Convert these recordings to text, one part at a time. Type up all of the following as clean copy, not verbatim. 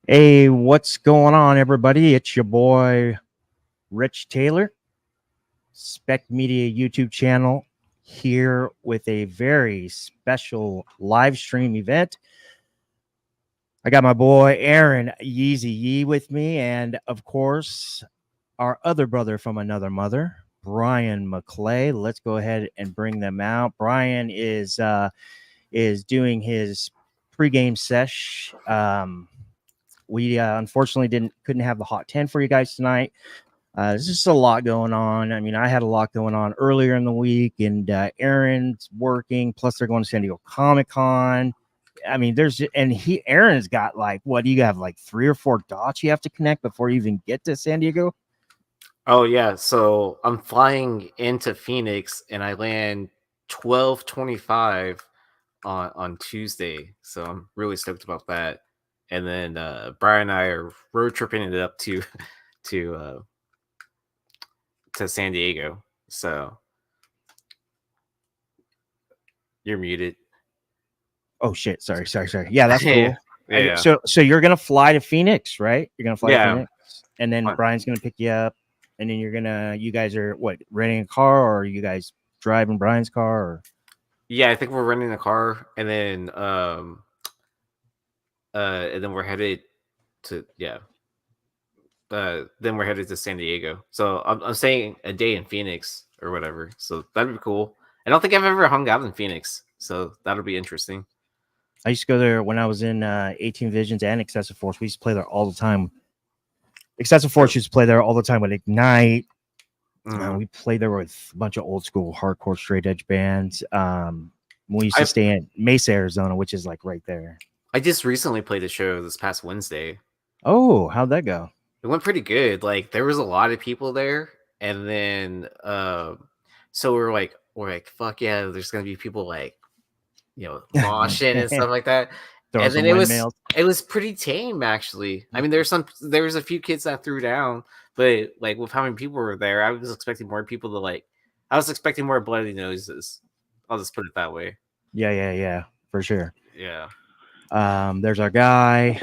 Hey, what's going on, everybody? It's your boy, Rich Taylor, Spec Media YouTube channel, here with a very special live stream event. I got my boy, Aaron Yeezy Yee with me, and of course, our other brother from another mother, Bryan McClay. Let's go ahead and bring them out. Bryan is doing his pregame sesh. We unfortunately couldn't have the hot 10 for you guys tonight. There's just a lot going on. I mean, I had a lot going on earlier in the week, and Aaron's working. Plus, they're going to San Diego Comic-Con. I mean, Aaron's got like, what do you have, like 3 or 4 dots you have to connect before you even get to San Diego? Oh yeah, so I'm flying into Phoenix and I land 12:25 on Tuesday. So I'm really stoked about that. And then Bryan and I are road tripping it up to San Diego. So you're muted. Oh shit! Sorry. Yeah, that's cool. Yeah. So you're gonna fly to Phoenix, right? You're gonna fly to Phoenix, and then Fine. Bryan's gonna pick you up, and then you guys are what, renting a car, or are you guys driving Bryan's car? Or? Yeah, I think we're renting a car, and then we're headed to then we're headed to San Diego. So I'm saying a day in Phoenix or whatever. So that'd be cool. I don't think I've ever hung out in Phoenix, so that'll be interesting. I used to go there when I was in 18 Visions and Excessive Force. We used to play there all the time. Excessive Force used to play there all the time with Ignite. We played there with a bunch of old school hardcore straight edge bands. We used to stay in Mesa, Arizona, which is like right there. I just recently played a show this past Wednesday. Oh, how'd that go? It went pretty good. Like there was a lot of people there, and then so we're like, fuck yeah, there's gonna be people like, moshing and stuff like that. And then it was pretty tame, actually. I mean, there was a few kids that threw down, but like with how many people were there, I was expecting more people to I was expecting more bloody noses. I'll just put it that way. Yeah, for sure. Yeah. There's our guy.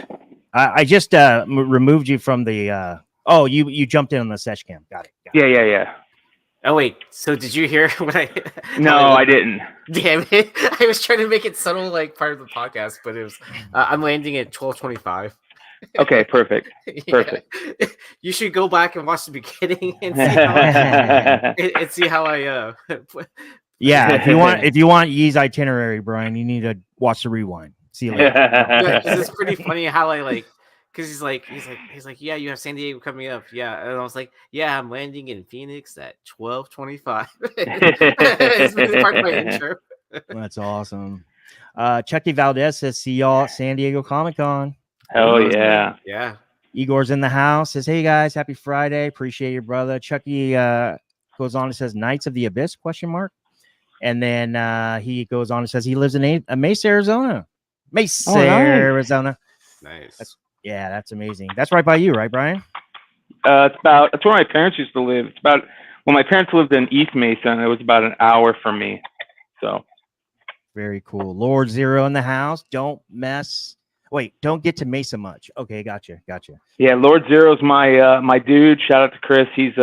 I just removed you from the. You jumped in on the sesh cam. Got it. Yeah. Oh wait, so did you hear what I? No, I didn't. Damn it! I was trying to make it subtle, like part of the podcast, but it was. I'm landing at 12:25. Okay, perfect. Perfect. You should go back and watch the beginning and see how I. Yeah, if you want Yee's itinerary, Bryan, you need to watch the rewind. See you later. It's pretty funny how I like. Because he's like, yeah, you have San Diego coming up, yeah, and I was like, yeah, I'm landing in Phoenix at 12:25. It's really part of my intro. That's awesome. Chucky Valdez says, "See y'all at San Diego Comic-Con." Hell yeah, yeah. Igor's in the house. Says, "Hey guys, happy Friday. Appreciate your brother." Chucky goes on and says, "Knights of the Abyss?" ? And then he goes on and says he lives in Mesa, Arizona. Arizona. Nice. Yeah, that's amazing. That's right by you, right, Bryan? That's where my parents used to live. My parents lived in East Mesa, and it was about an hour from me. So very cool. Lord Zero in the house. Don't get to Mesa much. Okay, gotcha. Yeah, Lord Zero's my dude. Shout out to Chris. He's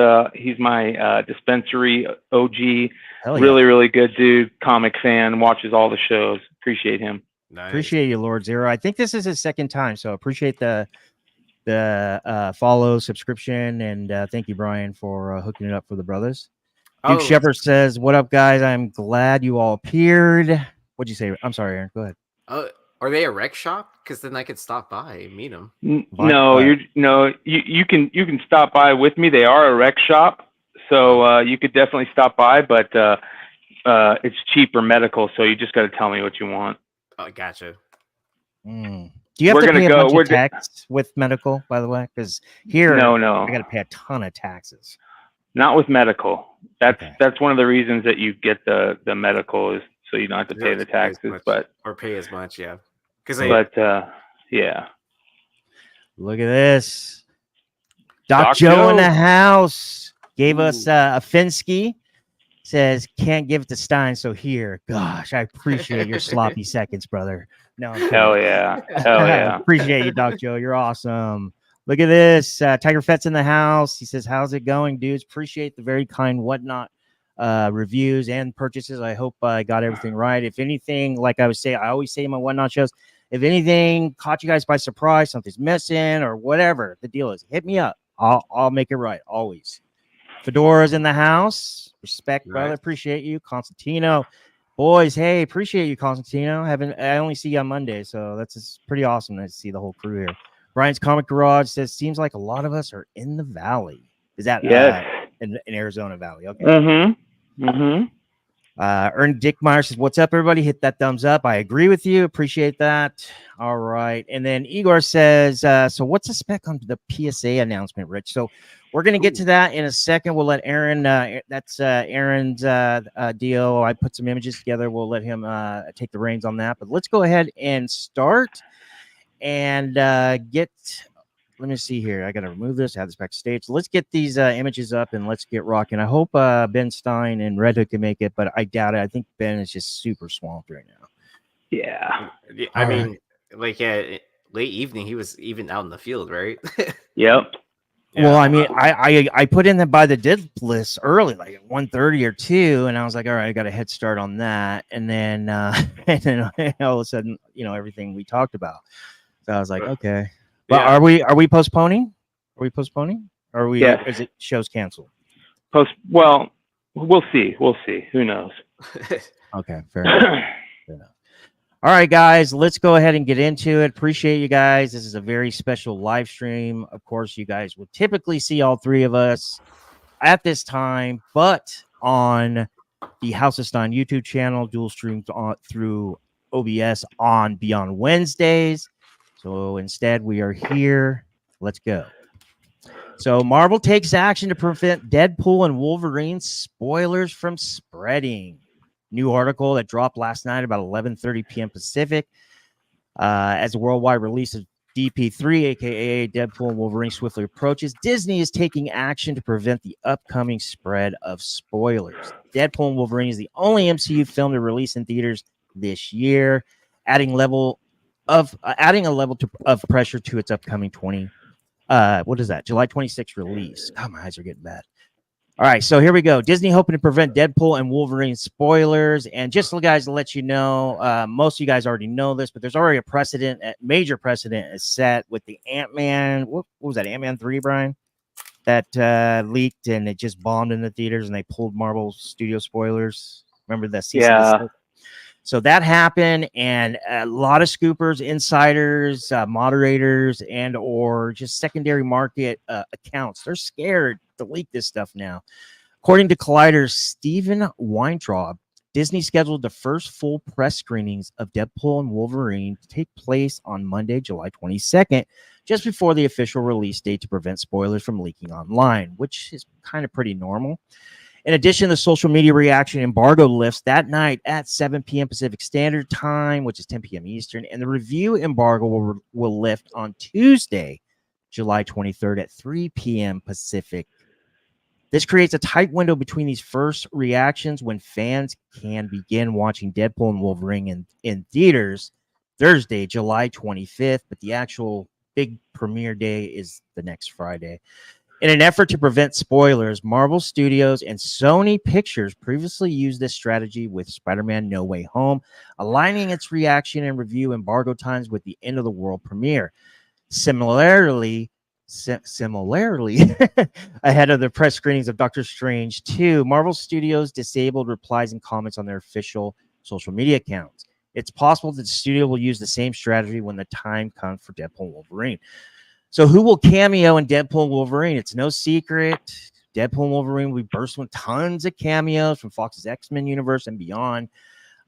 my dispensary OG. Hell yeah. Really good dude. Comic fan. Watches all the shows. Appreciate him. Nice. Appreciate you, Lord Zero. I think this is his second time, so appreciate the follow, subscription, and thank you, Bryan, for hooking it up for the brothers. Duke Shepard says, "What up, guys? I'm glad you all appeared." What'd you say? I'm sorry, Aaron. Go ahead. Are they a rec shop? Because then I could stop by and meet them. No, you can stop by with me. They are a rec shop, so you could definitely stop by, but it's cheaper medical, so you just got to tell me what you want. Oh, gotcha. Do you have to pay a bunch of tax with medical, by the way? Because here, no, I got to pay a ton of taxes. Not with medical. That's one of the reasons that you get the medical, is so you don't have to pay the taxes, or pay as much, yeah. Yeah. Look at this. Doc Joe in the house gave us a Finsky. Says, can't give it to Stein, so here. Gosh, I appreciate your sloppy seconds, brother. No, I'm kidding. Hell yeah. Hell yeah. Appreciate you, Doc Joe. You're awesome. Look at that. Hell yeah. Appreciate you, Doc Joe. You're awesome. Look at this. Tiger Fett's in the house. He says, how's it going, dudes? Appreciate the very kind whatnot reviews and purchases. I hope I got everything right. If anything, like I always say in my whatnot shows, if anything caught you guys by surprise, something's missing or whatever the deal is, hit me up. I'll make it right. Always. Fedora's in the house. Respect, brother. Nice. Appreciate you. Constantino. Boys, hey, appreciate you, Constantino. I only see you on Monday, so it's pretty awesome to see the whole crew here. Brian's Comic Garage says, seems like a lot of us are in the valley. Is that Yes. in Arizona Valley? Okay. Mm-hmm. Mm-hmm. Ern Dickmeyer says, what's up, everybody? Hit that thumbs up. I agree with you. Appreciate that. All right. And then Igor says, so what's the spec on the PSA announcement, Rich? So we're going to get to that in a second. We'll let Aaron, that's Aaron's deal. I put some images together. We'll let him take the reins on that. But let's go ahead and start and get... Let me see here. I got to remove this, add this backstage. So let's get these images up and let's get rocking. I hope Ben Stein and Red Hook can make it, but I doubt it. I think Ben is just super swamped right now. Yeah. I mean, like, late evening, he was even out in the field, right? Yep. Well, I mean, I put in by the dead list early, like at 1:30 or 2, and I was like, all right, I got a head start on that. And then all of a sudden, everything we talked about. So I was like, okay. But are we postponing? Are we postponing? Or are we? Yes. Is it shows canceled? Well, we'll see. We'll see. Who knows? Okay, fair enough. Fair enough. All right, guys, let's go ahead and get into it. Appreciate you guys. This is a very special live stream. Of course, you guys would typically see all three of us at this time, but on the House of Stein YouTube channel, dual streamed through OBS on Beyond Wednesdays. So instead, we are here. Let's go. So Marvel takes action to prevent Deadpool and Wolverine spoilers from spreading. New article that dropped last night about 11:30 p.m. Pacific. As a worldwide release of DP3, aka Deadpool and Wolverine, swiftly approaches, Disney is taking action to prevent the upcoming spread of spoilers. Deadpool and Wolverine is the only MCU film to release in theaters this year, adding a level of pressure to its upcoming July 26th release. God, my eyes are getting bad. All right, so here we go. Disney hoping to prevent Deadpool and Wolverine spoilers. And just guys to let you know, most of you guys already know this, but there's already a major precedent is set with the Ant-Man. What was that, Ant-Man 3, Brian? That leaked and it just bombed in the theaters and they pulled Marvel Studio spoilers. Remember that season? Yeah. So that happened, and a lot of scoopers, insiders, moderators, and or just secondary market accounts, they're scared to leak this stuff now. According to Collider's Stephen Weintraub, Disney scheduled the first full press screenings of Deadpool and Wolverine to take place on Monday, July 22nd, just before the official release date to prevent spoilers from leaking online, which is kind of pretty normal. In addition, the social media reaction embargo lifts that night at 7 p.m. Pacific Standard Time, which is 10 p.m. Eastern, and the review embargo will lift on Tuesday, July 23rd at 3 p.m. Pacific. This creates a tight window between these first reactions when fans can begin watching Deadpool and Wolverine in theaters Thursday, July 25th, but the actual big premiere day is the next Friday. In an effort to prevent spoilers, Marvel Studios and Sony Pictures previously used this strategy with Spider-Man No Way Home, aligning its reaction and review embargo times with the end of the world premiere. Similarly, ahead of the press screenings of Doctor Strange 2, Marvel Studios disabled replies and comments on their official social media accounts. It's possible that the studio will use the same strategy when the time comes for Deadpool and Wolverine. So who will cameo in Deadpool and Wolverine? It's no secret. Deadpool and Wolverine will be bursting with tons of cameos from Fox's X-Men universe and beyond.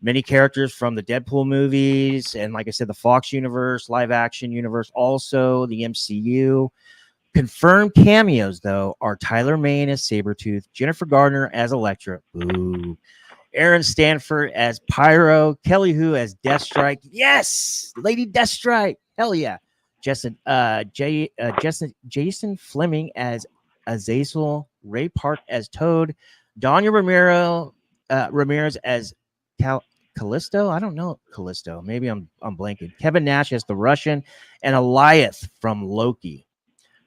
Many characters from the Deadpool movies and, like I said, the Fox universe, live action universe, also the MCU. Confirmed cameos, though, are Tyler Mane as Sabretooth, Jennifer Gardner as Elektra, boo, Aaron Stanford as Pyro, Kelly Hu as Deathstrike, yes, Lady Deathstrike, hell yeah. Jason Fleming as Azazel, Ray Park as Toad, Danya Ramirez as Callisto. I don't know Callisto. Maybe I'm blanking. Kevin Nash as the Russian, and Eliath from Loki.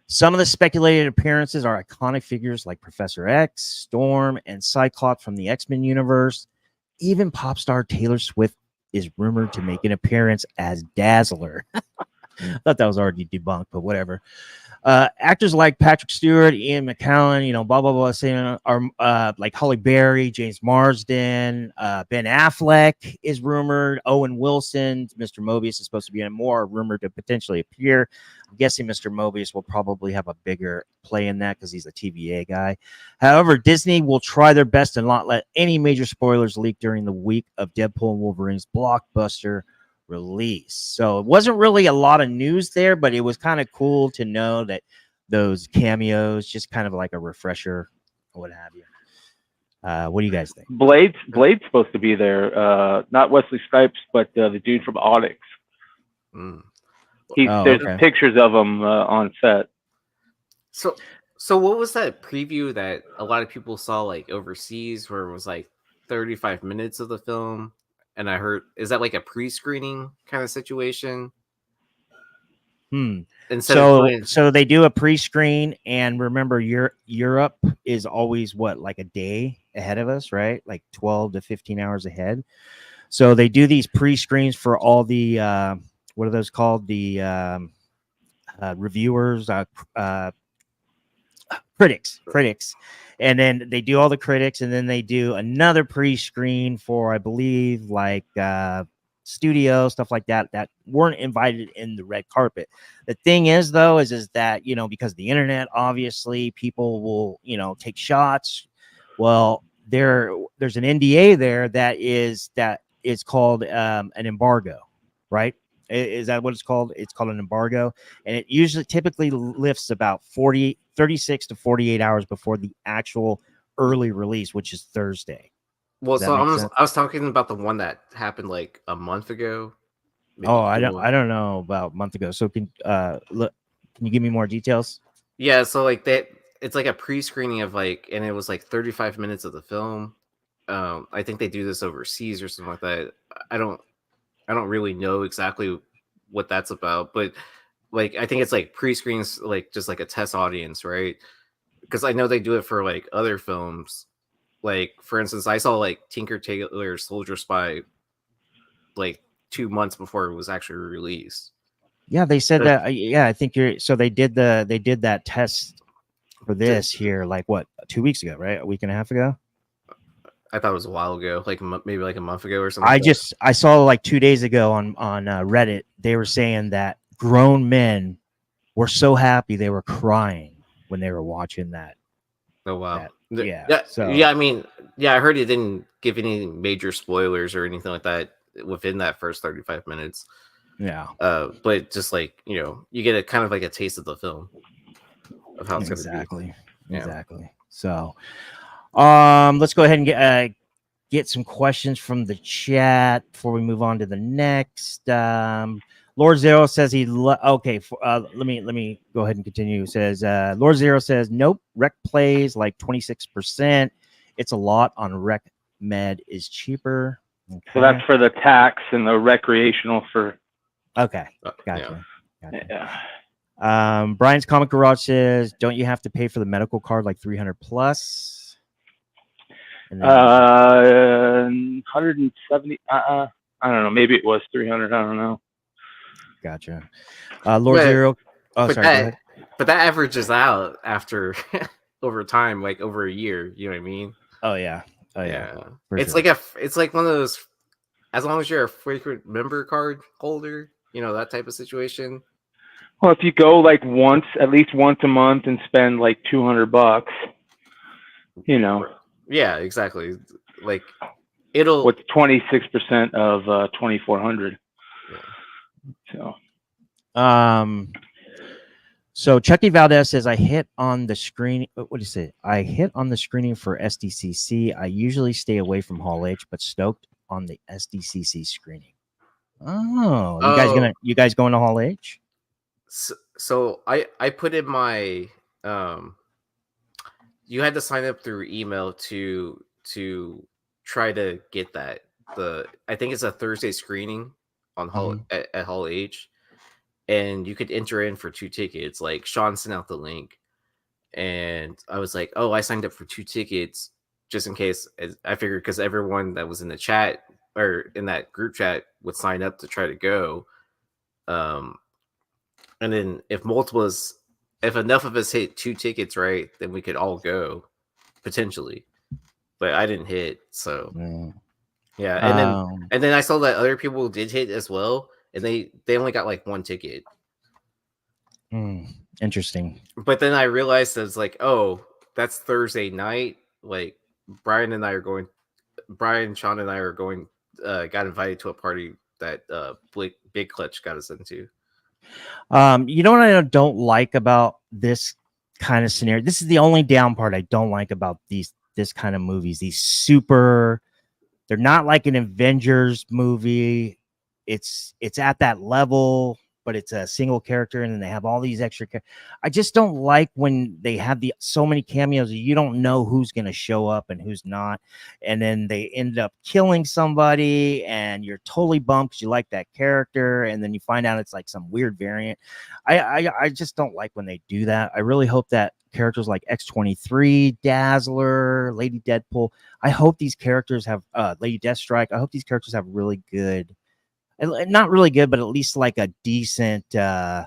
Some of the speculated appearances are iconic figures like Professor X, Storm, and Cyclops from the X-Men universe. Even pop star Taylor Swift is rumored to make an appearance as Dazzler. I thought that was already debunked, but whatever. Actors like Patrick Stewart, Ian McKellen, blah blah blah, saying are like Holly Berry, James Marsden, Ben Affleck is rumored. Owen Wilson, Mr. Mobius is supposed to be in more, rumored to potentially appear. I'm guessing Mr. Mobius will probably have a bigger play in that because he's a TVA guy. However, Disney will try their best to not let any major spoilers leak during the week of Deadpool and Wolverine's blockbuster release. So it wasn't really a lot of news there, but it was kind of cool to know that those cameos, just kind of like a refresher or what have you. What do you guys think? Blade's supposed to be there. Not Wesley Snipes, but the dude from Onyx. There's pictures of him on set. So what was that preview that a lot of people saw like overseas, where it was like 35 minutes of the film? And I heard, is that like a pre-screening kind of situation? So they do a pre-screen, and remember, Europe is always like a day ahead of us, right? Like 12 to 15 hours ahead. So they do these pre-screens for all the what are those called? The reviewers, critics. And then they do all the critics, and then they do another pre-screen for, I believe, like studio stuff like that weren't invited in the red carpet. The thing is, though, is that because of the internet, obviously people will take shots. Well, there's an NDA there that is called an embargo, right? Is that what it's called? It's called an embargo, and it typically lifts about 36 to 48 hours before the actual early release, which is Thursday. Well, so I was talking about the one that happened like a month ago. I don't know about a month ago. So can you give me more details? Yeah, so like that, it's like a pre-screening of like, and it was like 35 minutes of the film. I think they do this overseas or something like that. I don't really know exactly what that's about, but like I think it's like pre-screens, like just like a test audience, right? Because I know they do it for like other films. Like for instance, I saw like Tinker Tailor Soldier Spy like 2 months before it was actually released. Yeah, they said that. Yeah, I think so they did that test for this here like what, 2 weeks ago, right? A week and a half ago. I thought it was a while ago, like maybe like a month ago or something. I saw like 2 days ago on Reddit, they were saying that grown men were so happy they were crying when they were watching that. Oh wow! I mean, I heard it didn't give any major spoilers or anything like that within that first 35 minutes. Yeah. But just like you get a kind of like a taste of the film of how it's exactly. Exactly. So. Let's go ahead and get some questions from the chat before we move on to the next. Lord Zero says okay. Let me go ahead and continue. Says Lord Zero says nope. Rec plays like 26%. It's a lot on Rec Med is cheaper. Okay. So that's for the tax and the recreational for. Okay, gotcha. Yeah. Brian's Comic Garage says, don't you have to pay for the medical card like 300 plus? 170. I don't know. Maybe it was 300. I don't know. Gotcha. Lord Zero. Oh, sorry. Go ahead. But that averages out after over time, like over a year. You know what I mean? Oh yeah. It's sure. It's like one of those. As long as you're a frequent member card holder, that type of situation. Well, if you go like at least once a month and spend like $200, Yeah, exactly. Like it'll. What's 26% of 2,400? Yeah. So Chucky Valdez says, I hit on the screen. What do you say? I hit on the screening for SDCC. I usually stay away from Hall H, but stoked on the SDCC screening. Oh, you guys going to Hall H? So I put in my you had to sign up through email to try to get that I think it's a Thursday screening on Hall Mhm. at Hall H, and you could enter in for 2 tickets. Like Sean sent out the link, and I was like, oh, I signed up for 2 tickets just in case. I figured because everyone that was in the chat or in that group chat would sign up to try to go. And then if enough of us hit 2 tickets, right, then we could all go potentially. But I didn't hit, so Mm. yeah. Um, And then I saw that other people did hit as well, and they only got like 1 ticket. Interesting. But then I realized that it's like, oh, that's Thursday night. Like Bryan, Sean, and I are going. Got invited to a party that Big Clutch got us into. You know what I don't like about this kind of scenario? This is the only down part I don't like about this kind of movies. They're not like an Avengers movie. It's at that level, but it's a single character, and then they have all these extra. I just don't like when they have so many cameos. You don't know who's going to show up and who's not, and then they end up killing somebody, and you're totally bummed because you like that character, and then you find out it's like some weird variant. I just don't like when they do that. I really hope that characters like X-23, Dazzler, Lady Deadpool, I hope these characters have Lady Deathstrike. I hope these characters have really good, not really good, but at least like a decent, time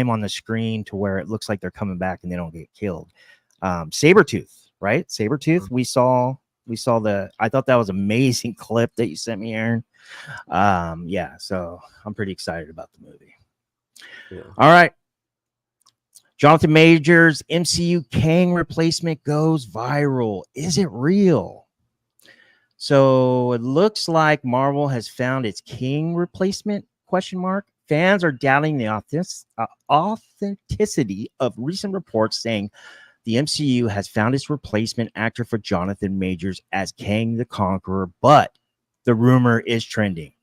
on the screen to where it looks like they're coming back and they don't get killed. Sabretooth, right? Sabretooth. I thought that was an amazing clip that you sent me, Aaron. Yeah, so I'm pretty excited about the movie. Yeah. All right. Jonathan Majors MCU Kang replacement goes viral. Is it real? So it looks like Marvel has found its King replacement ? Fans are doubting the authenticity of recent reports saying the MCU has found its replacement actor for Jonathan Majors as Kang the Conqueror, but the rumor is trending.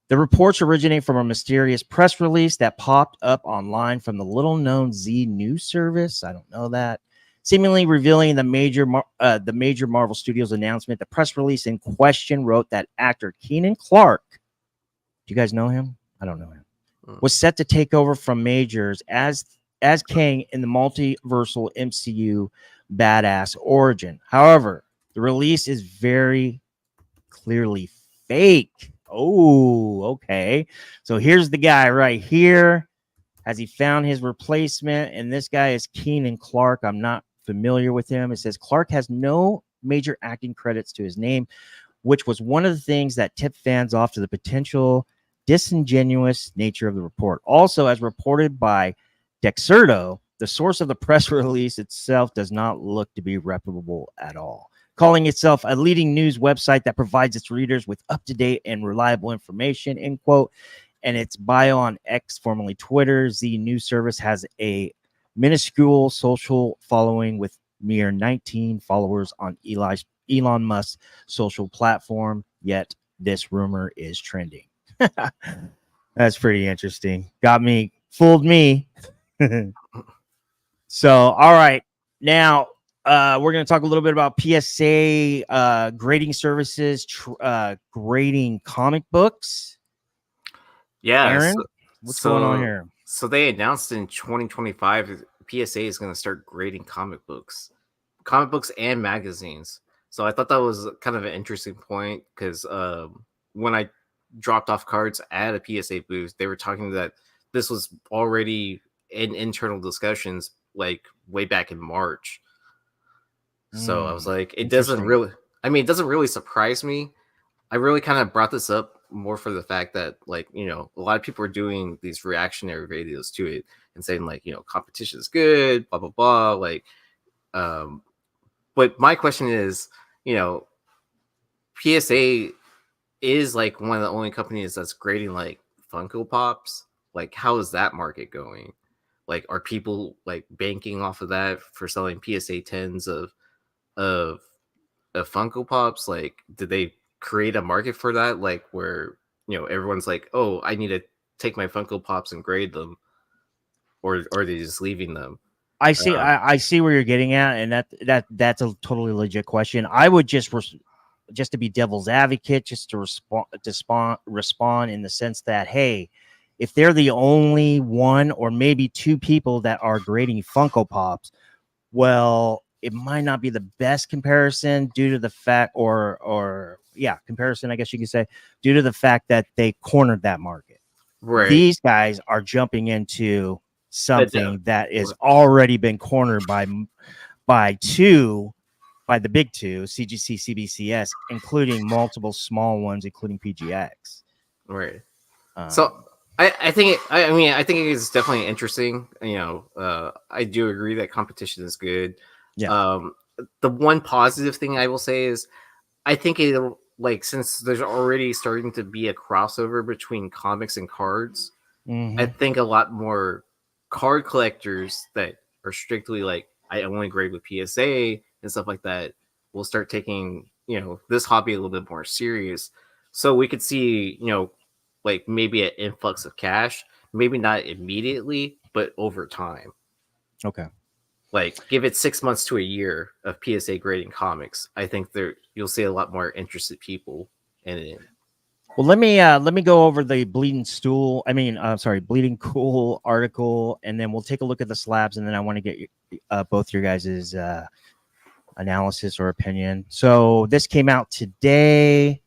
The reports originate from a mysterious press release that popped up online from the little-known Z News service. I don't know that. Seemingly revealing the major Marvel Studios announcement. The press release in question wrote that actor Keenan Clark, do you guys know him? I don't know him, was set to take over from Majors as Kang in the multiversal MCU badass origin. However, the release is very clearly fake. Oh, okay. So here's the guy right here. Has he found his replacement? And this guy is Keenan Clark. I'm not familiar with him. It says Clark has no major acting credits to his name, which was one of the things that tipped fans off to the potential disingenuous nature of the report. Also, as reported by Dexerto, the source of the press release itself does not look to be reputable at all, calling itself a leading news website that provides its readers with up-to-date and reliable information, end quote. And its bio on X, formerly Twitter, Z News Service, has a minuscule social following with mere 19 followers on Elon Musk's social platform, yet this rumor is trending. That's pretty interesting. Fooled me. So, all right. Now, we're going to talk a little bit about PSA grading services, grading comic books. Yeah, Aaron, what's going on here? So they announced in 2025 PSA is going to start grading comic books and magazines. So I thought that was kind of an interesting point because when I dropped off cards at a PSA booth, they were talking that this was already in internal discussions like way back in March. So I was like, it doesn't really surprise me. I really kind of brought this up more for the fact that, like, a lot of people are doing these reactionary videos to it and saying, like, competition is good, blah, blah, blah. Like, but my question is, PSA is like one of the only companies that's grading like Funko Pops. Like, how is that market going? Like, are people like banking off of that for selling PSA 10s of Funko Pops? Like, did they create a market for that? Like, where everyone's like, oh, I need to take my Funko Pops and grade them, or are they just leaving them? I see where you're getting at, and that's a totally legit question. I would just just to be devil's advocate, just to respond in the sense that, hey, if they're the only one or maybe two people that are grading Funko Pops, well, it might not be the best comparison due to the fact, comparison, I guess you could say, due to the fact that they cornered that market. Right. These guys are jumping into something that is already been cornered by the big two, CGC, CBCS, including multiple small ones, including PGX. Right. So I think I think it is definitely interesting. I do agree that competition is good. Yeah. The one positive thing I will say is I think it'll, like, since there's already starting to be a crossover between comics and cards, I think a lot more card collectors that are strictly like, I only grade with PSA and stuff like that will start taking, this hobby a little bit more serious. So we could see, like maybe an influx of cash, maybe not immediately, but over time. Okay. Like, give it 6 months to a year of PSA grading comics. I think you'll see a lot more interested people in it. Well, let me go over the Bleeding Cool article, and then we'll take a look at the slabs, and then I want to get both your guys' analysis or opinion. So this came out today,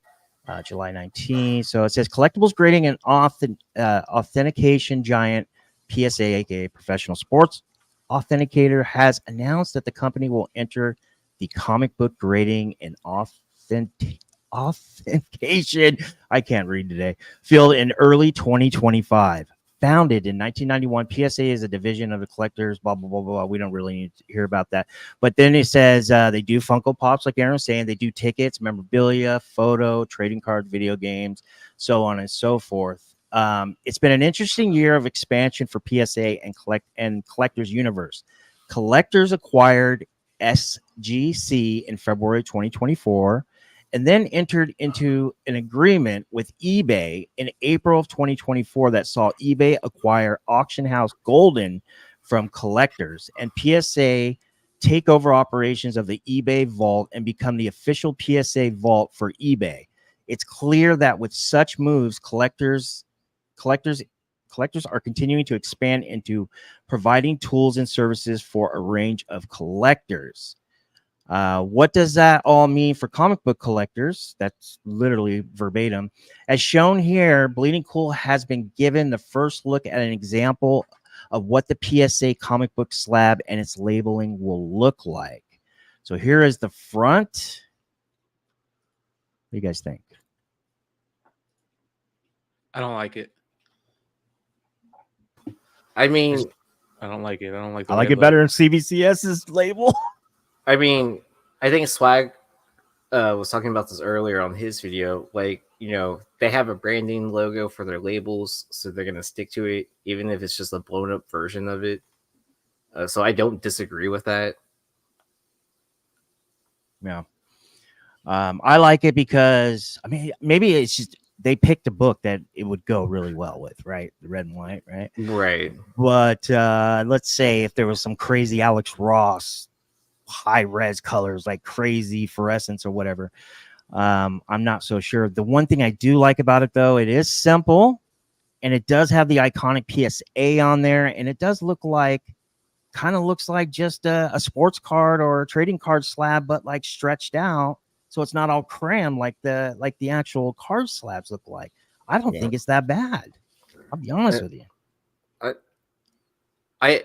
July 19th. So it says collectibles grading and authentication giant PSA, aka Professional Sports Authenticator, has announced that the company will enter the comic book grading and authentication, I can't read today, field in early 2025. Founded in 1991, PSA is a division of the collectors, blah, blah, blah, blah. We don't really need to hear about that. But then it says they do Funko Pops, like Aaron was saying. They do tickets, memorabilia, photo, trading cards, video games, so on and so forth. It's been an interesting year of expansion for PSA and Collectors Universe. Collectors acquired SGC in February 2024 and then entered into an agreement with eBay in April of 2024 that saw eBay acquire auction house Golden from Collectors, and PSA take over operations of the eBay vault and become the official PSA vault for eBay. It's clear that with such moves, collectors are continuing to expand into providing tools and services for a range of collectors. What does that all mean for comic book collectors? That's literally verbatim. As shown here, Bleeding Cool has been given the first look at an example of what the PSA comic book slab and its labeling will look like. So here is the front. What do you guys think? I don't like it. I mean, I don't like it. I like it better than CBCS's label. I mean, I think Swag was talking about this earlier on his video. Like, they have a branding logo for their labels, so they're going to stick to it, even if it's just a blown up version of it. So I don't disagree with that. Yeah. I like it because, I mean, maybe it's just they picked a book that it would go really well with, right? The red and white, right? Right. But let's say if there was some crazy Alex Ross high res colors, like crazy fluorescence or whatever, I'm not so sure. The one thing I do like about it, though, it is simple, and it does have the iconic PSA on there, and it does look like, kind of looks like just a sports card or a trading card slab, but like stretched out, so it's not all crammed like the actual card slabs look like. I don't think it's that bad. I'll be honest with you. I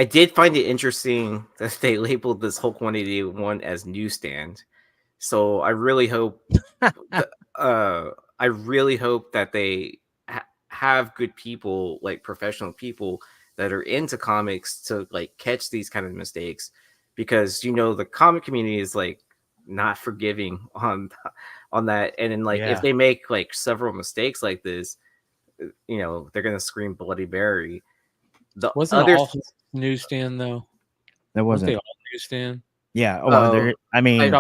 did find it interesting that they labeled this Hulk 181 as newsstand. So I really hope that they have good people, like professional people that are into comics, to like catch these kind of mistakes, because the comic community is like not forgiving on that. And then if they make like several mistakes like this, they're gonna scream bloody Mary. The wasn't other all newsstand though? That wasn't they all newsstand? Yeah. Oh, I mean,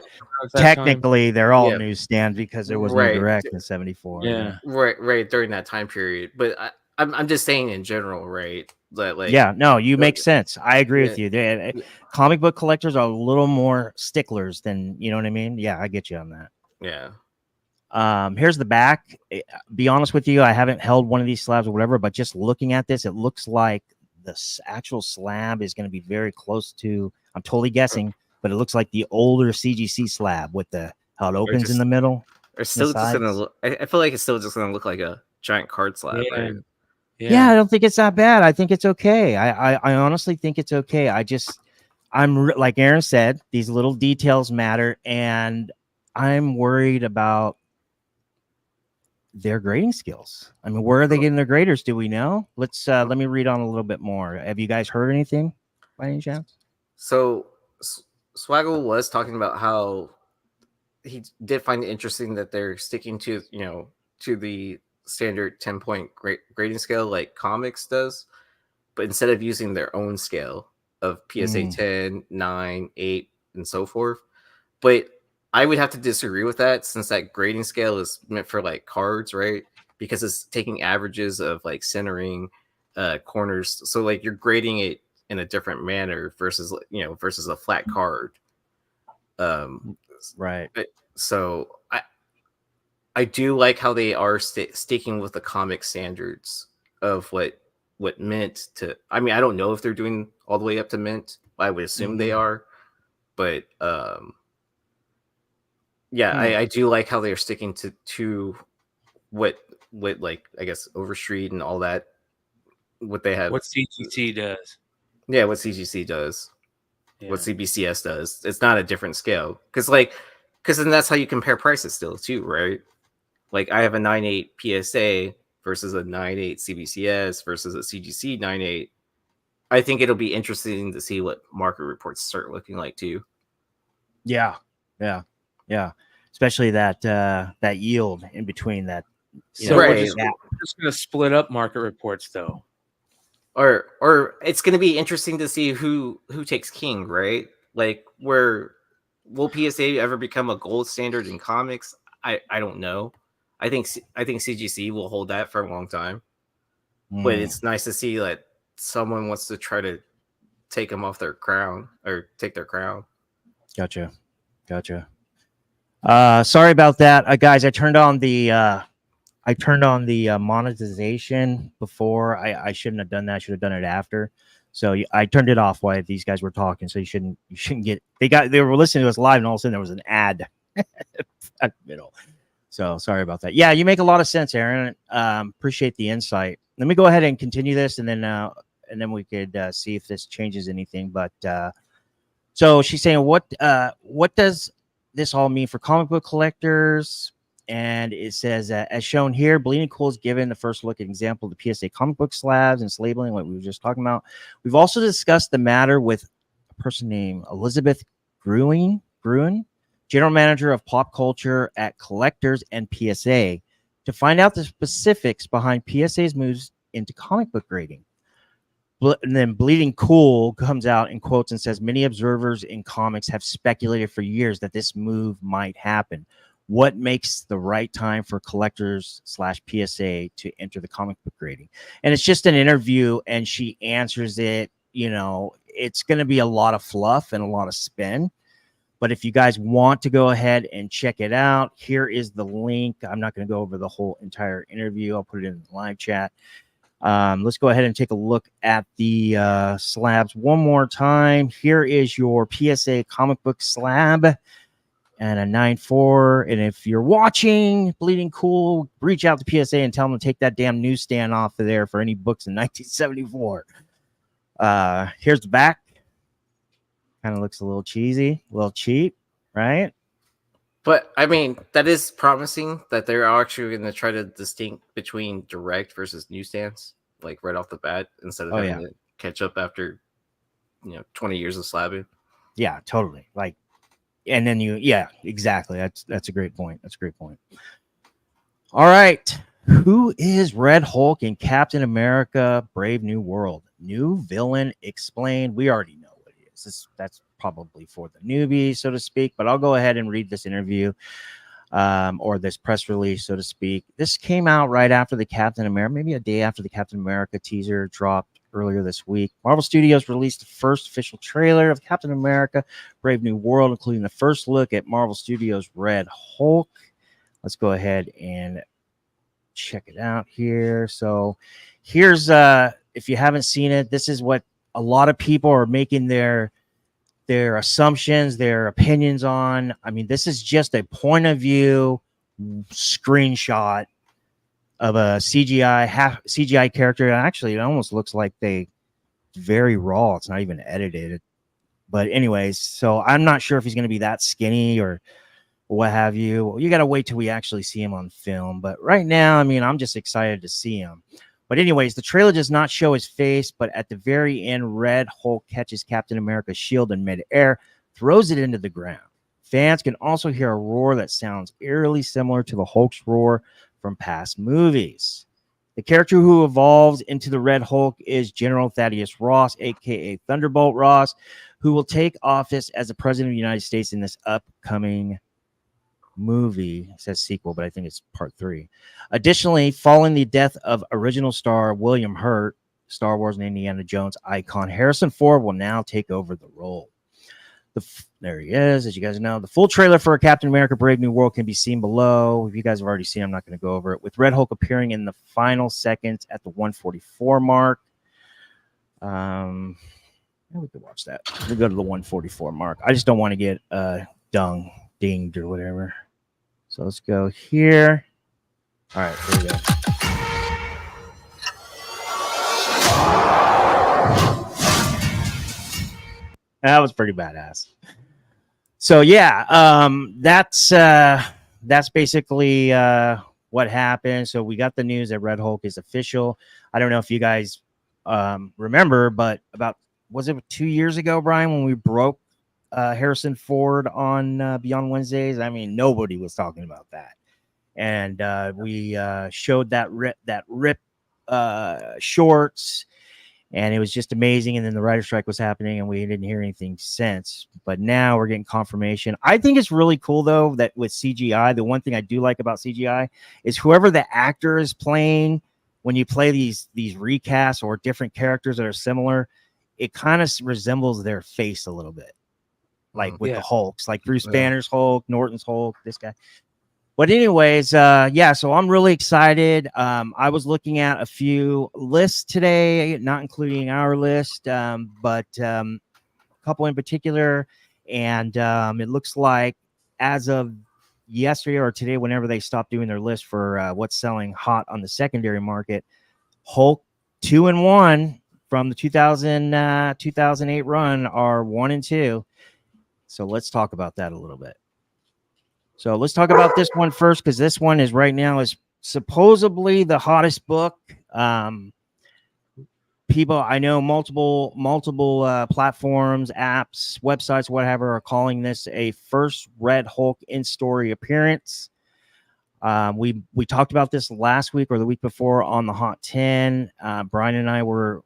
technically they're all newsstand because there was no direct in 74. Yeah. Right during that time period. But I'm just saying in general, right? That you make sense. I agree with you. Comic book collectors are a little more sticklers than, you know what I mean? Yeah, I get you on that. Yeah. Here's the back. Be honest with you, I haven't held one of these slabs or whatever, but just looking at this, it looks like the actual slab is going to be very close to, I'm totally guessing, but it looks like the older CGC slab with the how it opens in the middle. Or still just gonna sides. look. I feel like it's still just gonna look like a giant card slab, Yeah. right? Yeah, I don't think it's that bad. I think it's okay. I honestly think it's okay. Like Aaron said, these little details matter, and I'm worried about their grading skills. I mean, where are they getting their graders? Do we know? Let me read on a little bit more. Have you guys heard anything by any chance? So Swaggle was talking about how he did find it interesting that they're sticking to to the standard 10-point grading scale like comics does, but instead of using their own scale of PSA 10, 9, 8, and so forth. But I would have to disagree with that, since that grading scale is meant for like cards, right? Because it's taking averages of like centering, corners. So like you're grading it in a different manner versus versus a flat card. Right. So I do like how they are sticking with the comic standards of what mint to. I mean, I don't know if they're doing all the way up to mint. I would assume they are, but yeah, I do like how they are sticking to what like I guess Overstreet and all that. What they have, What CGC does. Yeah, what CGC does, Yeah. what CBCS does. It's not a different scale because then that's how you compare prices still too, right? Like I have a 9.8 PSA versus a 9.8 CBCS versus a CGC 9.8. I think it'll be interesting to see what market reports start looking like too. Yeah. Especially that yield in between that. So Right. we're just going to split up market reports, though. Or it's going to be interesting to see who takes king, right? Like, where will PSA ever become a gold standard in comics? I don't know. I think CGC will hold that for a long time, but it's nice to see that someone wants to try to take them off their crown or take their crown. Gotcha. Sorry about that, guys. I turned on the monetization before. I shouldn't have done that. I should have done it after. So I turned it off while these guys were talking. So you shouldn't get. They were listening to us live, and all of a sudden there was an ad at middle. So sorry about that. Yeah, you make a lot of sense, Aaron. Appreciate the insight. Let me go ahead and continue this, and then we could see if this changes anything. But so she's saying, what does this all mean for comic book collectors? And it says, as shown here, Bleeding Cool is given the first look at example of the PSA comic book slabs and its labeling, like we were just talking about. We've also discussed the matter with a person named Elizabeth Gruen, General Manager of Pop Culture at Collectors and PSA, to find out the specifics behind PSA's moves into comic book grading. And then Bleeding Cool comes out and quotes and says, many observers in comics have speculated for years that this move might happen. What makes the right time for collectors / PSA to enter the comic book grading? And it's just an interview, and she answers it. It's going to be a lot of fluff and a lot of spin. But if you guys want to go ahead and check it out, here is the link. I'm not going to go over the whole entire interview. I'll put it in the live chat. Let's go ahead and take a look at the slabs one more time. Here is your PSA comic book slab and a 9.4. And if you're watching Bleeding Cool, reach out to PSA and tell them to take that damn newsstand off of there for any books in 1974. Here's the back. Kind of looks a little cheesy, a little cheap, right? But I mean, that is promising that they're actually going to try to distinct between direct versus newsstands, like right off the bat, instead of having to catch up after 20 years of slabbing. Yeah, totally. Like, and then exactly. That's a great point. All right. Who is Red Hulk in Captain America Brave New World? New villain explained. We already know what it is. That's probably for the newbies, so to speak, but I'll go ahead and read this interview or this press release, so to speak. This came out right after the Captain America, maybe a day after the Captain America teaser dropped earlier this week. Marvel Studios released the first official trailer of Captain America Brave New World, including the first look at Marvel Studios' Red Hulk. Let's go ahead and check it out here. So here's, if you haven't seen it, this is what a lot of people are making their assumptions, their opinions on. I mean, this is just a point of view screenshot of a CGI character. Actually, it almost looks like they very raw. It's not even edited. But anyways, so I'm not sure if he's going to be that skinny or what have you. You got to wait till we actually see him on film. But right now, I mean, I'm just excited to see him. But anyways, the trailer does not show his face, but at the very end, Red Hulk catches Captain America's shield in midair, throws it into the ground. Fans can also hear a roar that sounds eerily similar to the Hulk's roar from past movies. The character who evolves into the Red Hulk is General Thaddeus Ross, aka Thunderbolt Ross, who will take office as the President of the United States in this upcoming movie. It says sequel, but I think it's part 3. Additionally, following the death of original star William Hurt, Star Wars and Indiana Jones icon, Harrison Ford will now take over the role. There he is. As you guys know, the full trailer for Captain America Brave New World can be seen below. If you guys have already seen it, I'm not going to go over it. With Red Hulk appearing in the final seconds at the 144 mark. We could watch that. We'll go to the 144 mark. I just don't want to get dinged or whatever. So let's go here. All right, here we go. That was pretty badass. So yeah, that's basically what happened. So we got the news that Red Hulk is official. I don't know if you guys remember, but was it 2 years ago, Bryan, when we broke Harrison Ford on Beyond Wednesdays? I mean, nobody was talking about that, and we showed that rip shorts. And it was just amazing. And then the writer's strike was happening and we didn't hear anything since. But now we're getting confirmation. I think it's really cool, though, that with CGI, the one thing I do like about CGI is whoever the actor is playing, when you play these recasts or different characters that are similar, it kind of resembles their face a little bit. Like with the Hulks, like Bruce Banner's Hulk, Norton's Hulk, this guy. But anyways, yeah, so I'm really excited. I was looking at a few lists today, not including our list, but a couple in particular. And it looks like as of yesterday or today, whenever they stopped doing their list for what's selling hot on the secondary market, Hulk 2 and 1 from the 2008 run are 1 and 2. So let's talk about that a little bit. So let's talk about this one first, because this one is right now is supposedly the hottest book. People I know, multiple platforms, apps, websites, whatever, are calling this a first Red Hulk in-story appearance. We talked about this last week or the week before on the Hot 10. Bryan and I were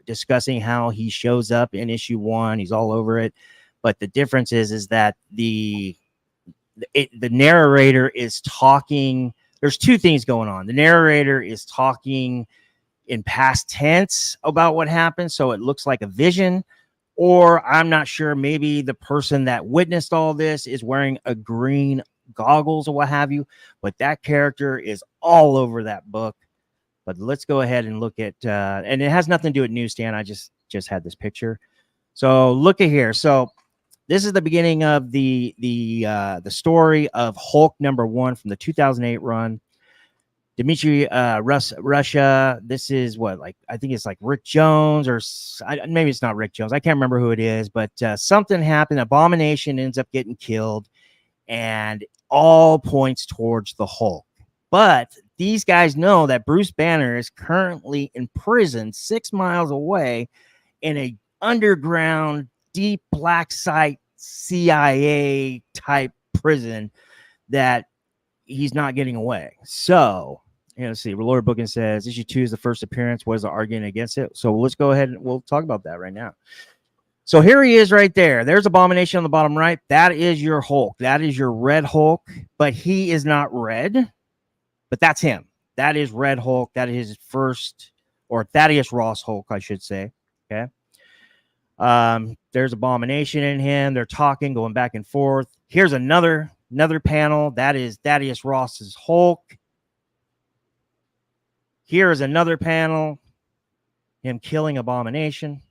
discussing how he shows up in issue 1. He's all over it, but the difference is that the narrator is talking. There's two things going on. The narrator is talking in past tense about what happened, so it looks like a vision, or I'm not sure, maybe the person that witnessed all this is wearing a green goggles or what have you, but that character is all over that book. But let's go ahead and look at and it has nothing to do with newsstand. I just had this picture. So look at here. So this is the beginning of the story of Hulk #1 from the 2008 run. Dmitry Russia. This is what, like, I think it's like Rick Jones, or maybe it's not Rick Jones. I can't remember who it is, but something happened. Abomination ends up getting killed, and all points towards the Hulk. But these guys know that Bruce Banner is currently in prison 6 miles away in a underground, deep black site CIA type prison that he's not getting away. So, let's see. Lord Bookin says issue 2 is the first appearance. What is the argument against it? So let's go ahead and we'll talk about that right now. So here he is right there. There's Abomination on the bottom right. That is your Hulk. That is your Red Hulk, but he is not red, but that's him. That is Red Hulk. That is his first or Thaddeus Ross Hulk, I should say. Okay. There's Abomination in him. They're talking, going back and forth. Here's another panel. That is Thaddeus Ross's Hulk. Here is another panel. Him killing Abomination.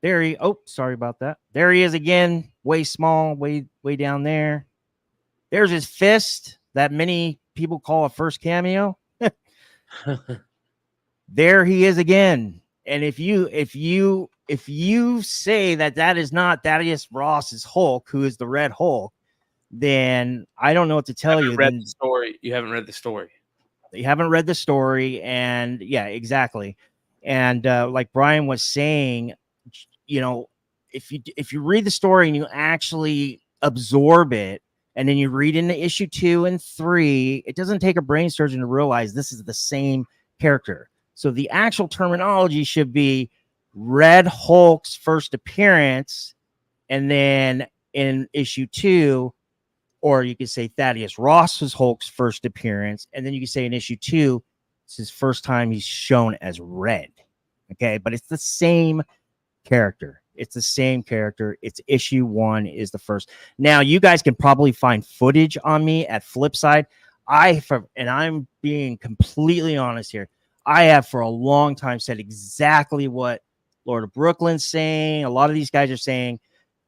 Sorry about that. There he is again, way small, way down there. There's his fist that many people call a first cameo. There he is again. And if you say that is not Thaddeus Ross's Hulk, who is the Red Hulk, then I don't know what to tell you. Read the story. You haven't read the story. You haven't read the story, and yeah, exactly. And like Bryan was saying, you know, if you read the story and you actually absorb it, and then you read into issue 2 and 3, it doesn't take a brain surgeon to realize this is the same character. So the actual terminology should be Red Hulk's first appearance, and then in issue 2, or you could say Thaddeus Ross's Hulk's first appearance, and then you could say in issue 2, it's his first time he's shown as Red. Okay, but it's the same character. It's the same character. It's issue 1 is the first. Now you guys can probably find footage on me at Flipside. And I'm being completely honest here, I have for a long time said exactly what Lord of Brooklyn's saying. A lot of these guys are saying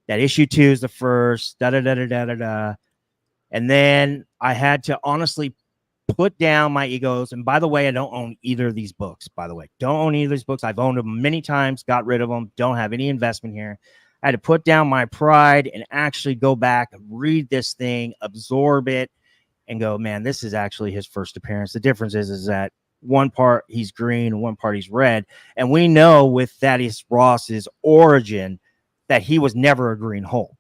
that issue 2 is the first, da-da-da-da-da-da-da. And then I had to honestly put down my egos. And by the way, I don't own either of these books, by the way. Don't own either of these books. I've owned them many times, got rid of them, don't have any investment here. I had to put down my pride and actually go back and read this thing, absorb it, and go, man, this is actually his first appearance. The difference is that one part he's green and one part he's red. And we know with Thaddeus Ross's origin that he was never a green Hulk.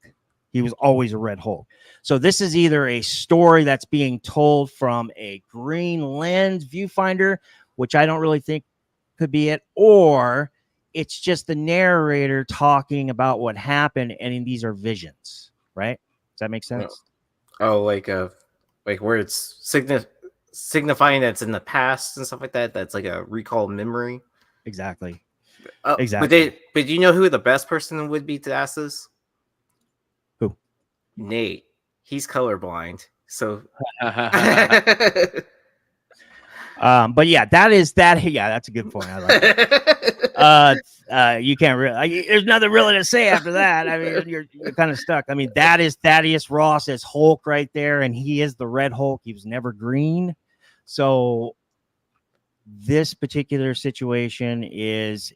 He was always a Red Hulk. So this is either a story that's being told from a green lens viewfinder, which I don't really think could be it, or it's just the narrator talking about what happened, and these are visions, right? Does that make sense? Oh, like where it's signifying that it's in the past and stuff like that. That's like a recall memory. Exactly. Exactly. But do you know who the best person would be to ask this? Who? Nate. He's colorblind, so. But yeah, that's a good point. I like that. You can't really. There's nothing really to say after that. I mean, you're kind of stuck. I mean, that is Thaddeus Ross as Hulk right there, and he is the Red Hulk. He was never green, so this particular situation is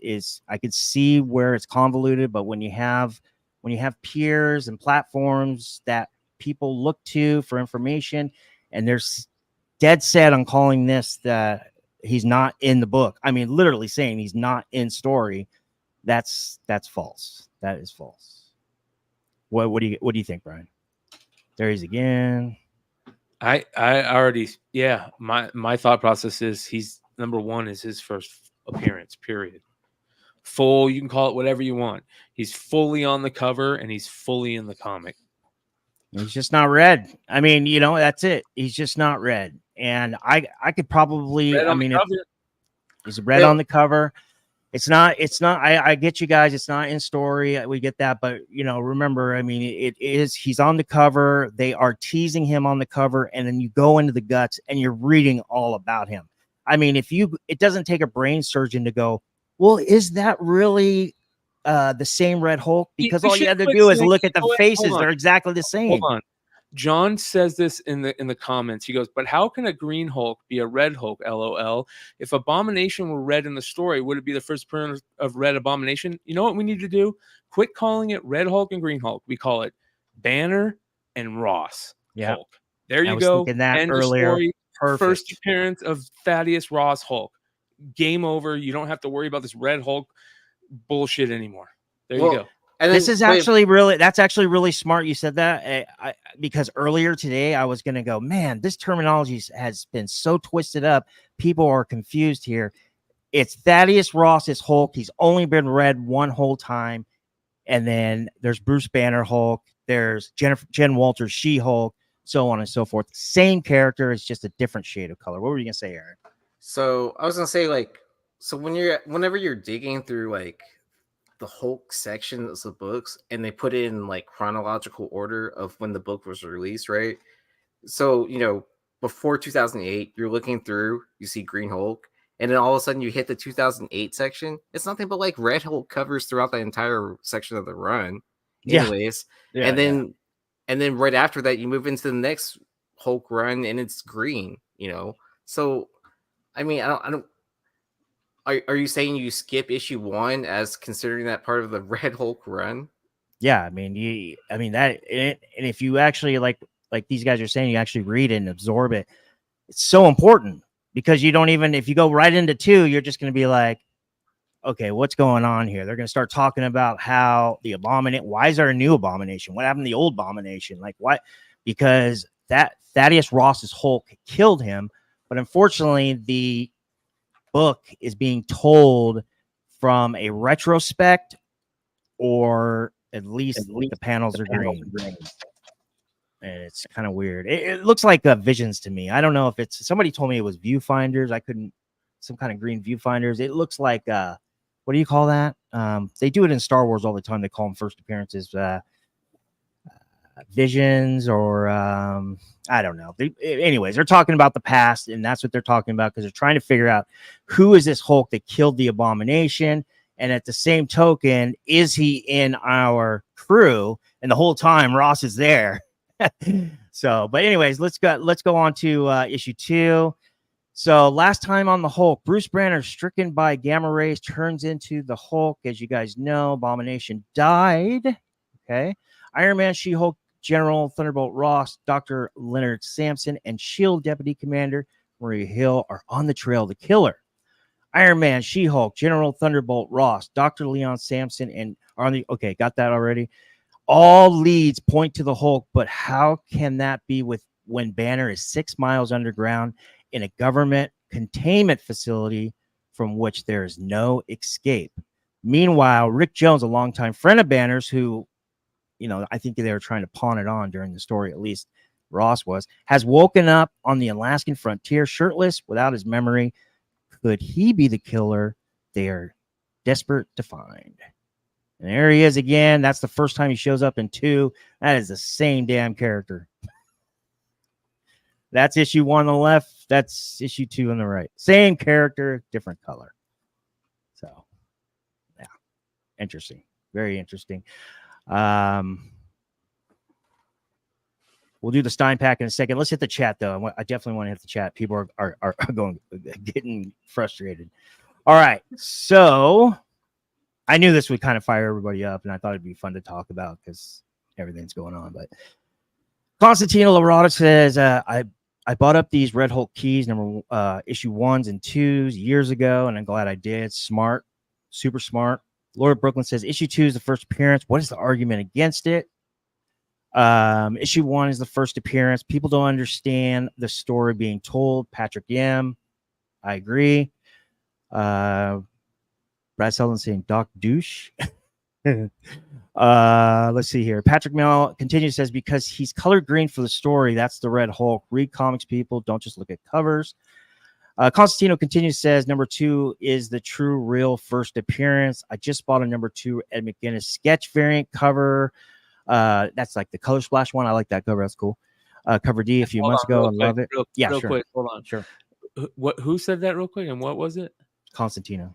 I could see where it's convoluted, but when you have peers and platforms that people look to for information, and there's dead set on calling this that he's not in the book. I mean, literally saying he's not in story. That's false. That is false. What do you think, Bryan? There he's again. I already, yeah. My thought process is he's number 1 is his first appearance. Period. Full. You can call it whatever you want. He's fully on the cover and he's fully in the comic. He's just not red. I mean, you know, that's it. He's just not red. And I could probably, he's red on the cover. It's not, I get you guys. It's not in story. We get that. But, you know, remember, I mean, he's on the cover. They are teasing him on the cover. And then you go into the guts and you're reading all about him. I mean, it doesn't take a brain surgeon to go, well, is that really the same Red Hulk? Because all you have to do is look at the faces. They're exactly the same. Hold on. John says this in the comments. He goes, but how can a green Hulk be a Red Hulk? LOL. If Abomination were red in the story, would it be the first appearance of Red Abomination? You know what we need to do? Quit calling it Red Hulk and Green Hulk. We call it Banner and Ross Hulk. There you go. That end earlier. Story. Perfect. First appearance of Thaddeus Ross Hulk. Game over. You don't have to worry about this Red Hulk bullshit anymore. There you go. And this is actually that's actually really smart. You said that because earlier today I was going to go, man, this terminology has been so twisted up. People are confused here. It's Thaddeus Ross's Hulk. He's only been red one whole time. And then there's Bruce Banner Hulk. There's Jen Walters She-Hulk, so on and so forth. Same character. It's just a different shade of color. What were you going to say, Aaron? So I was going to say, like, So whenever you're digging through like the Hulk sections of books, and they put it in like chronological order of when the book was released, right? So before 2008, you're looking through, you see Green Hulk, and then all of a sudden you hit the 2008 section. It's nothing but like Red Hulk covers throughout the entire section of the run, anyways. Yeah, and then right after that, you move into the next Hulk run, and it's green. So I mean, I don't. Are you saying you skip issue 1 as considering that part of the Red Hulk run? yeah. I mean, that, and if you actually like these guys are saying, you actually read it and absorb it. It's so important because you don't even, if you go right into 2, you're just going to be like, okay, what's going on here? They're going to start talking about how the Abomination. Why is there a new Abomination? What happened to the old Abomination? Like what? Because that Thaddeus Ross's Hulk killed him, but unfortunately, the book is being told from a retrospect, or at least the panels are green. And it's kind of weird. It looks like Visions to me. I don't know if it's, somebody told me it was viewfinders. I couldn't, some kind of green viewfinders. It looks like what do you call that? They do it in Star Wars all the time. They call them first appearances, visions, or I don't know. Anyways, they're talking about the past, and that's what they're talking about because they're trying to figure out who is this Hulk that killed the Abomination, and at the same token, is he in our crew? And the whole time Ross is there. So, but anyways, let's go on to issue 2. So last time on the Hulk, Bruce Banner, stricken by gamma rays, turns into the Hulk. As you guys know, Abomination died. Okay. Iron Man, She-Hulk, General Thunderbolt Ross, Dr. Leonard Sampson, and S.H.I.E.L.D. Deputy Commander Maria Hill are on the trail to kill her. Iron Man, She-Hulk, General Thunderbolt Ross, Dr. Leon Sampson, and are on the, okay, got that already. All leads point to the Hulk, but how can that be when Banner is 6 miles underground in a government containment facility from which there is no escape? Meanwhile, Rick Jones, a longtime friend of Banner's, who, I think they were trying to pawn it on during the story, at least Ross was, has woken up on the Alaskan frontier shirtless without his memory. Could he be the killer they are desperate to find? And there he is again. That's the first time he shows up in 2. That is the same damn character. That's issue 1 on the left. That's issue 2 on the right. Same character, different color. So, yeah. Interesting. Very interesting. We'll do the Stein pack in a second. Let's hit the chat, though. I definitely want to hit the chat. People are getting frustrated. All right. So I knew this would kind of fire everybody up, and I thought it'd be fun to talk about because everything's going on. But Constantino Laurada says, I bought up these Red Hulk keys, issue 1s and 2s years ago, and I'm glad I did. Smart, super smart. Lord Brooklyn says, issue 2 is the first appearance. What is the argument against it? Issue 1 is the first appearance. People don't understand the story being told. Patrick M. I agree. Brad Sullivan saying Doc Douche. Let's see here. Patrick Mel continues, says, because he's colored green for the story. That's the Red Hulk. Read comics, people. Don't just look at covers. Constantino continues, says, number 2 is the true, real first appearance. I just bought a number 2 Ed McGuinness sketch variant cover. That's like the color splash one. I like that cover. That's cool. Cover D a few months ago. I love it. Yeah, real sure. quick. Hold on. Sure. Who said that real quick? And what was it? Constantino.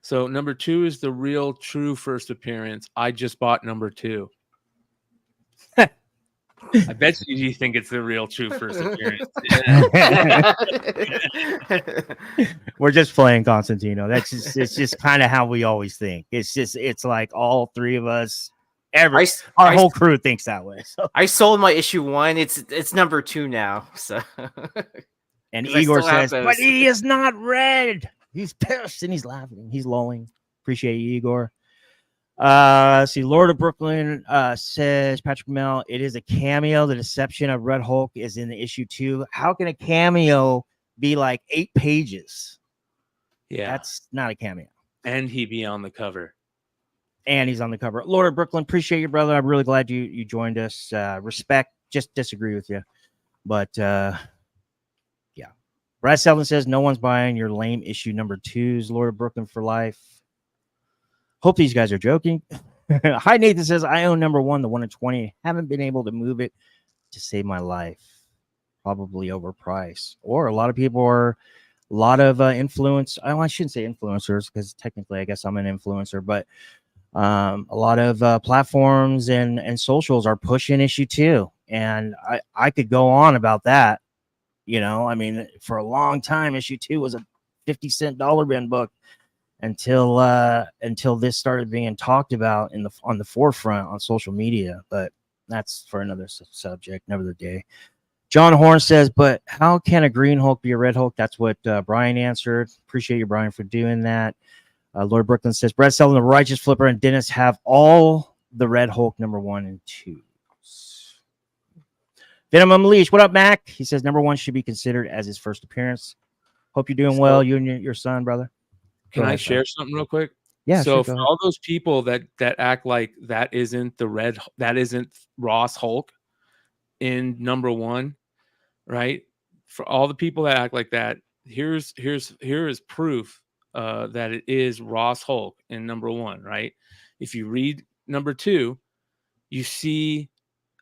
So number 2 is the real, true first appearance. I just bought number 2. I bet you think it's the real, true first appearance. We're just playing Constantino. It's just kind of how we always think. It's like all 3 of us. Our whole crew thinks that way. So. I sold my issue 1. It's number 2 now. So, and Igor says, but he is not red. He's pissed and he's laughing. He's lolling. Appreciate you, Igor. See, Lord of Brooklyn says, Patrick Mel, it is a cameo. The deception of Red Hulk is in the issue 2. How can a cameo be like 8 pages? Yeah, that's not a cameo. And he be on the cover. And he's on the cover. Lord of Brooklyn, appreciate you, brother. I'm really glad you joined us. Respect, just disagree with you. But yeah. Brad Selden says no one's buying your lame issue number 2's Lord of Brooklyn for life. Hope these guys are joking. Hi, Nathan says I own number 1, the 1 in 20. Haven't been able to move it to save my life. Probably overpriced. Or a lot of people are, a lot of influence. I shouldn't say influencers because technically I guess I'm an influencer, but a lot of platforms and socials are pushing issue 2. And I could go on about that. You know, I mean, for a long time, issue 2 was a 50-cent dollar bin book until this started being talked about on the forefront on social media. But that's for another subject, another day. John Horn says, but how can a green Hulk be a red Hulk? That's what Bryan answered. Appreciate you, Bryan, for doing that. Lord Brooklyn says, Brad Selden, the Righteous Flipper, and Dennis have all the red Hulk number 1 and 2. Venom Unleashed, what up, Mac? He says number 1 should be considered as his first appearance. Hope you're doing well, you and your son, brother. Can I share something real quick? Yeah. So sure, for all those people that act like that isn't Ross Hulk in number 1, right? For all the people that act like that, here is proof that it is Ross Hulk in number 1, right? If you read number 2, you see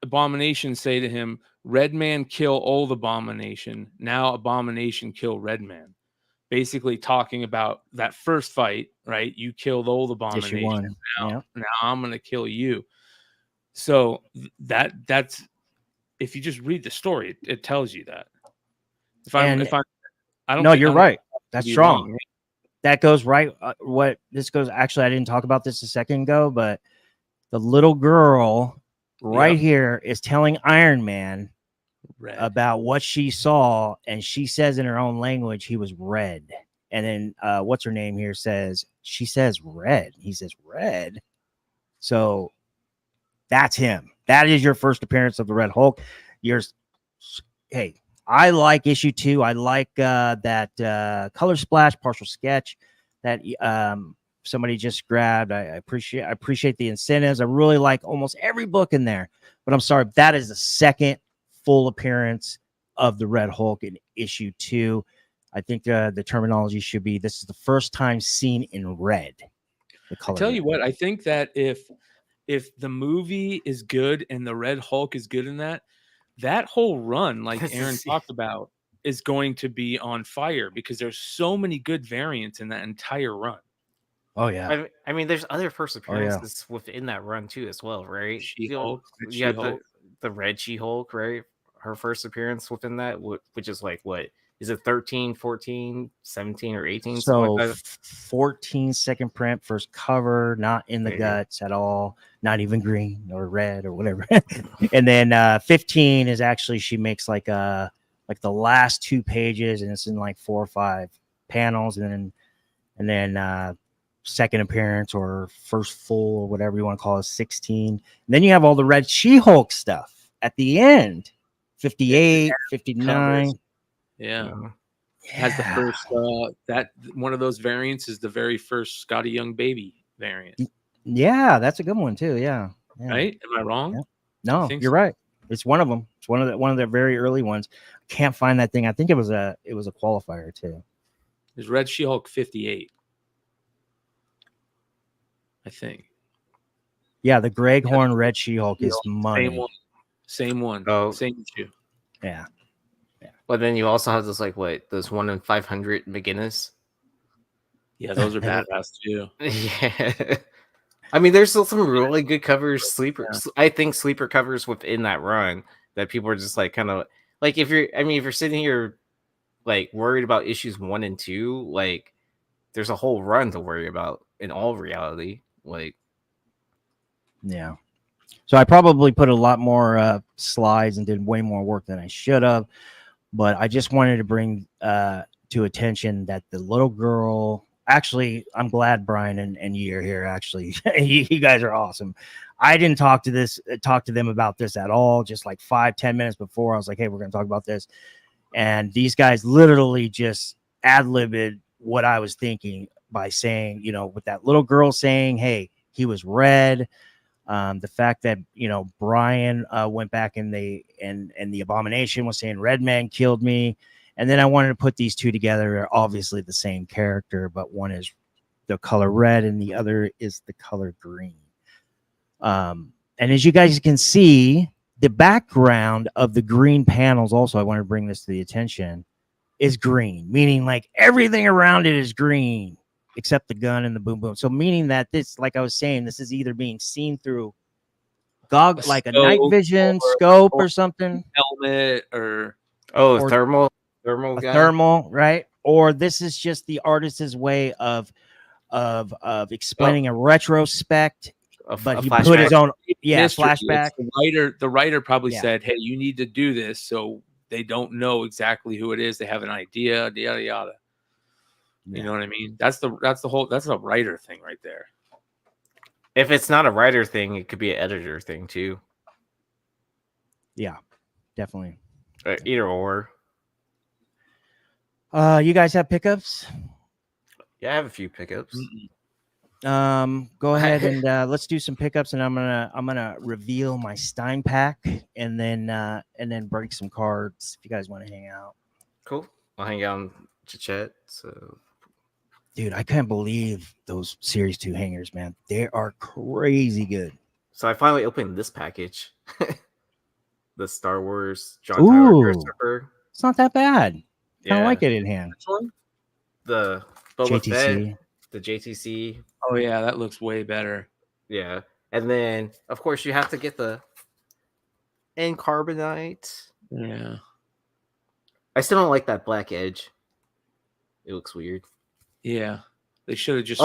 Abomination say to him, Red Man kill old Abomination. Now Abomination kill Red Man. Basically talking about that first fight, right? You killed old Abomination. Now I'm going to kill you. So that's, if you just read the story, it tells you that. You're right. That's strong. Wrong, right? That goes right. Actually, I didn't talk about this a second ago, but the little girl here is telling Iron Man about what she saw, and she says in her own language he was red. And then what's her name here she says red. He says red. So that's him. That is your first appearance of the Red Hulk. Hey, I like issue 2. I like that color splash partial sketch that somebody just grabbed. I appreciate the incentives. I really like almost every book in there. But I'm sorry, that is the second full appearance of the Red Hulk in issue 2. I think the terminology should be, this is the first time seen in red. I tell you what, I think that if the movie is good and the Red Hulk is good in that whole run, like Aaron talked about, is going to be on fire because there's so many good variants in that entire run. Oh yeah. I mean, there's other first appearances within that run too, as well, right? She-Hulk, the Red She-Hulk, right? Her first appearance within that, which is like, what is it, 13, 14, 17, or 18? So like 14 second print, first cover, not in the guts at all, not even green or red or whatever. And then 15 is actually, she makes like the last 2 pages, and it's in like 4 or 5 panels, and then second appearance or first full or whatever you want to call it, 16. And then you have all the Red She-Hulk stuff at the end, 58, 59. Yeah. Has the first that one of those variants is the very first Scotty Young baby variant. Yeah, that's a good one too. Yeah. Right? Am I wrong? Yeah. No, you're right. It's one of them. It's one of the very early ones. Can't find that thing. I think it was a qualifier too. There's Red She-Hulk 58. I think. Yeah, the Greg Horn Red She-Hulk is money. Same one. Oh, same issue. Yeah. But then you also have those 1 in 500 McGinnis. Yeah, those are badass too. Yeah. I mean, there's still some really good covers, I think sleeper covers within that run that people are just like kind of like, if you're sitting here like worried about issues 1 and 2, like there's a whole run to worry about in all reality. Like, yeah. So I probably put a lot more slides and did way more work than I should have. But I just wanted to bring to attention that the little girl, actually, I'm glad Bryan and you're here. Actually, you guys are awesome. I didn't talk to them about this at all. Just like 5-10 minutes before, I was like, hey, we're going to talk about this. And these guys literally just ad-libbed what I was thinking by saying, with that little girl saying, hey, he was red. The fact that Bryan went back and the Abomination was saying Red Man killed me, And then I wanted to put these two together. They're obviously the same character, but one is the color red and the other is the color green. And as you guys can see, the background of the green panels, also, I want to bring this to the attention, is green, meaning like everything around it is green except the gun and the boom boom. So meaning that this, like I was saying, this is either being seen through like a night vision scope or something, helmet or thermal a guy. thermal, right? Or this is just the artist's way of explaining a retrospect, but he put his own flashback. The writer probably Yeah. said, hey, you need to do this, so they don't know exactly who it is. They have an idea, yada yada. You know what I mean? That's a writer thing right there. If it's not a writer thing, it could be an editor thing too. Yeah, definitely. Either or. You guys have pickups? Yeah, I have a few pickups. Go ahead and let's do some pickups, and I'm gonna reveal my Stein pack, and then break some cards if you guys want to hang out. Cool. I'll hang out to chat. So, dude, I can't believe those Series 2 hangers, man. They are crazy good. So I finally opened this package. The Star Wars John Tyler Christopher. It's not that bad. Kind of Yeah. like it in hand. Which one? The Boba JTC. Fett, the JTC. Oh yeah, that looks way better. Yeah. And then of course you have to get the N Carbonite. Yeah. I still don't like that black edge. It looks weird. Yeah. They should have just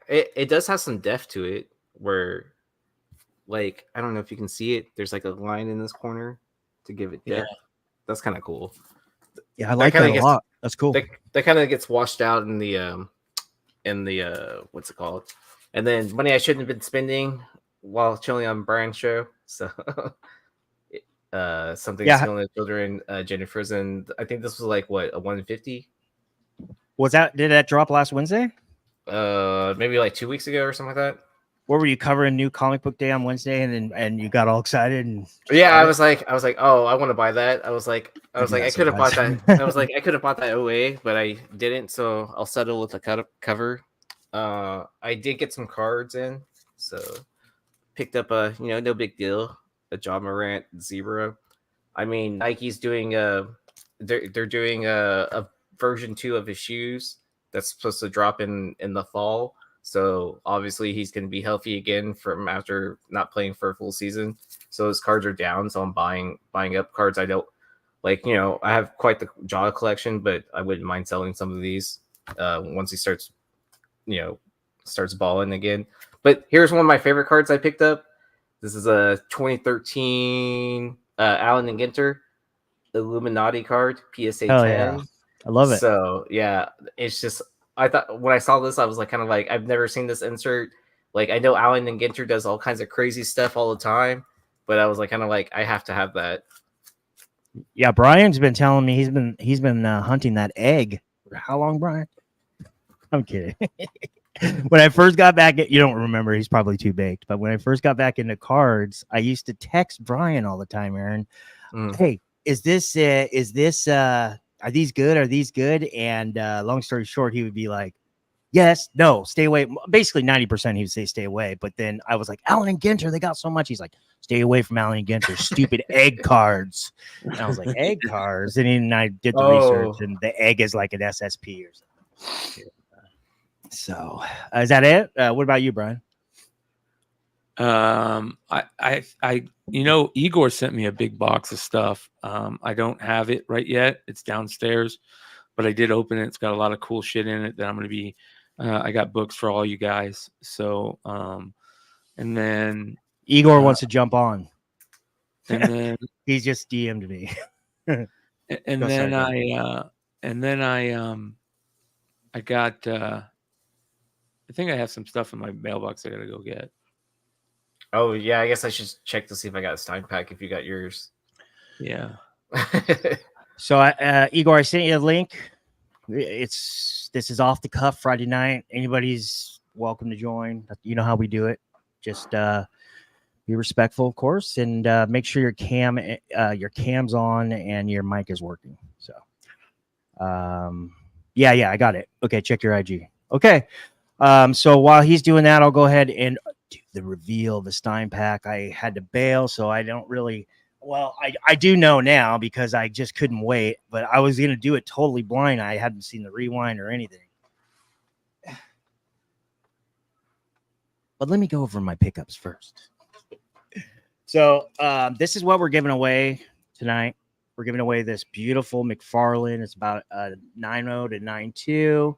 it does have some depth to it where, like, I don't know if you can see it. There's like a line in this corner to give it depth. Yeah. That's kind of cool. Yeah, I like that a lot. That's cool. That kind of gets washed out in the what's it called? And then money I shouldn't have been spending while chilling on Bryan's show. So something stealing the children, Jennifer's, and I think this was like what, a 150? Did that drop last Wednesday? Maybe like 2 weeks ago or something like that. Where were you covering New Comic Book Day on Wednesday, and you got all excited? And yeah, I was like, oh, I want to buy that. I was like, I could have bought that. I was like, I could have bought that OA, but I didn't. So I'll settle with the cover. I did get some cards in, so picked up a no big deal, a John Morant Zebra. I mean, Nike's doing they're doing a version 2 of his shoes that's supposed to drop in the fall. So obviously he's going to be healthy again from after not playing for a full season. So his cards are down. So I'm buying up cards. I don't like, I have quite the Jaw collection, but I wouldn't mind selling some of these once he starts balling again. But here's one of my favorite cards I picked up. This is a 2013 Allen and Ginter Illuminati card, PSA 10. Yeah. I love it. So yeah, it's just, I thought when I saw this, I was like, kind of like, I've never seen this insert. Like, I know Allen and Ginter does all kinds of crazy stuff all the time, but I was like, kind of like, I have to have that. Yeah, Bryan's been telling me he's been hunting that egg for how long, Bryan? I'm kidding. When I first got back, you don't remember, he's probably too baked, but when I first got back into cards, I used to text Bryan all the time, Aaron. Hey, are these good? Are these good? And long story short, he would be like, yes, no, stay away. Basically 90% he would say stay away. But then I was like, Allen and Ginter, they got so much. He's like, stay away from Allen and Ginter, stupid egg cards. And I was like, egg cards? And then I did the research, and the egg is like an SSP or something. So is that it? What about you, Bryan? Igor sent me a big box of stuff. I don't have it right yet. It's downstairs, but I did open it. It's got a lot of cool shit in it that I'm going to be, I got books for all you guys. So, and then Igor wants to jump on. And then he's just DM'd me. I got, I think I have some stuff in my mailbox I got to go get. Oh, yeah, I guess I should check to see if I got a Stein pack if you got yours. Yeah. So, Igor, I sent you a link. This is off the cuff Friday night. Anybody's welcome to join. You know how we do it. Just be respectful, of course, and make sure your cam's on and your mic is working. So Yeah, I got it. Okay, check your IG. Okay. So while he's doing that, I'll go ahead and do the reveal of the Stein pack. I had to bail, so I don't really. Well, I do know now because I just couldn't wait, but I was going to do it totally blind. I hadn't seen the rewind or anything. But let me go over my pickups first. So this is what we're giving away tonight. We're giving away this beautiful McFarlane. It's about 9.0 to 9.2.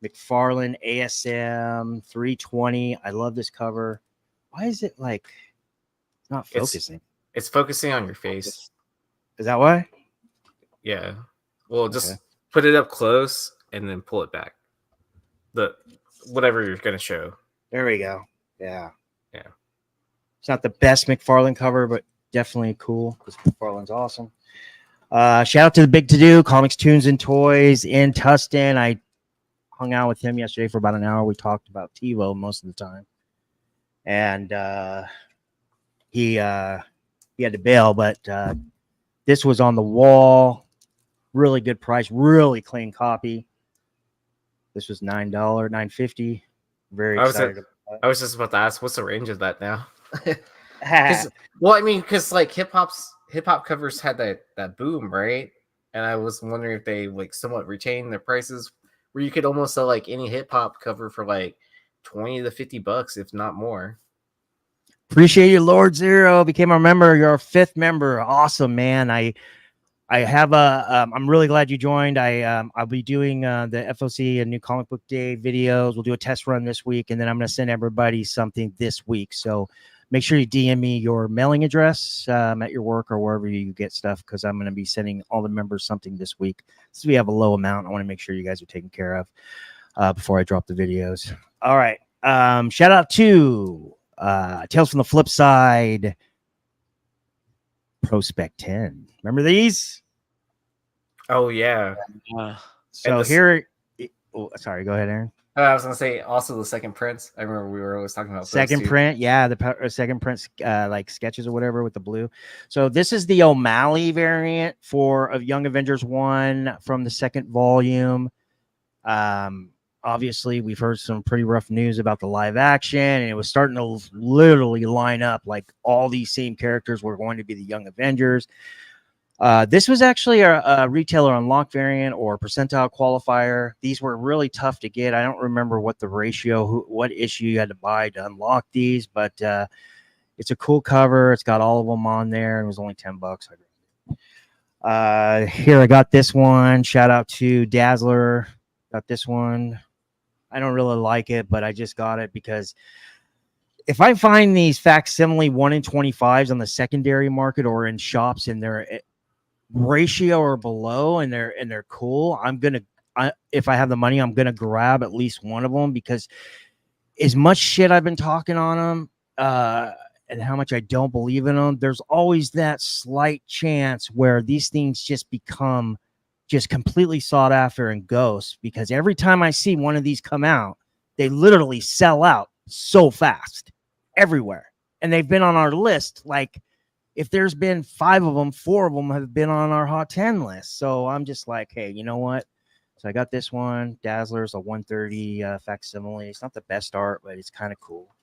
McFarlane ASM 320. I love this cover. Why is it like not focusing? It's focusing on your face. Is that why? Yeah. Well, just put it up close and then pull it back. Whatever you're gonna show. There we go. Yeah. Yeah. It's not the best McFarlane cover, but definitely cool because McFarlane's awesome. Shout out to the Big To Do Comics, Tunes, and Toys in Tustin. I hung out with him yesterday for about an hour. We talked about TiVo most of the time, and he had to bail, but this was on the wall. Really good price, really clean copy. This was $9.50. Very excited. I was just about to ask, what's the range of that now? Well, I mean, because like hip hop covers had that boom, right? And I was wondering if they like somewhat retained their prices, where you could almost sell like any hip hop cover for like $20 to $50, if not more. Appreciate you, Lord Zero. Became a member. You're our 5th member. Awesome, man. I have I'm really glad you joined. I'll be doing the FOC and New Comic Book Day videos. We'll do a test run this week, and then I'm going to send everybody something this week. So make sure you DM me your mailing address at your work or wherever you get stuff, because I'm going to be sending all the members something this week. Since we have a low amount, I want to make sure you guys are taken care of before I drop the videos. All right. Shout out to Tales from the Flip Side. Spec 10. Remember these? Oh yeah. So here, sorry, go ahead, Aaron. I was gonna say also the second prints. I remember we were always talking about second print. Yeah, the second print, like sketches or whatever with the blue. So this is the O'Malley variant for of Young Avengers 1 from the second volume. Obviously, we've heard some pretty rough news about the live action, and it was starting to literally line up like all these same characters were going to be the Young Avengers. This was actually a retailer unlock variant or percentile qualifier. These were really tough to get. I don't remember what the ratio, what issue you had to buy to unlock these, but it's a cool cover. It's got all of them on there. It was only $10. Here, I got this one. Shout out to Dazzler. Got this one. I don't really like it, but I just got it because if I find these facsimile 1 in 25s on the secondary market or in shops and they're ratio or below and they're cool, if I have the money, I'm gonna grab at least one of them, because as much shit I've been talking on them and how much I don't believe in them, there's always that slight chance where these things just become just completely sought after and ghosts, because every time I see one of these come out, they literally sell out so fast everywhere. And they've been on our list. Like, if there's been 5 of them, 4 of them have been on our Hot 10 list. So I'm just like, hey, you know what? So I got this one. Dazzler's a 130 facsimile. It's not the best art, but it's kind of cool.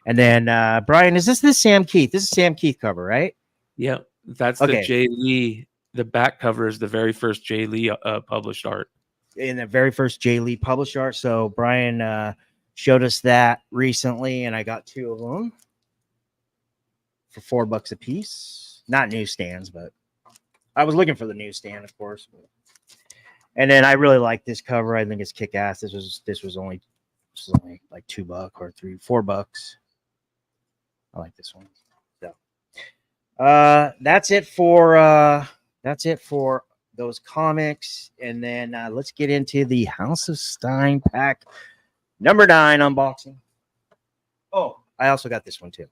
And then, Bryan, is this Sam Keith? This is Sam Keith cover, right? Yeah, that's the Jay Lee. The back cover is the very first Jay Lee published art. In the very first Jay Lee published art. So Bryan showed us that recently, and I got 2 of them for $4 a piece. Not newsstands, but I was looking for the newsstand, of course. And then I really like this cover. I think it's kick ass. This was only like $2 or $4. I like this one. So that's it for those comics. And then let's get into the House of Stein pack number 9 unboxing. Oh, I also got this one too.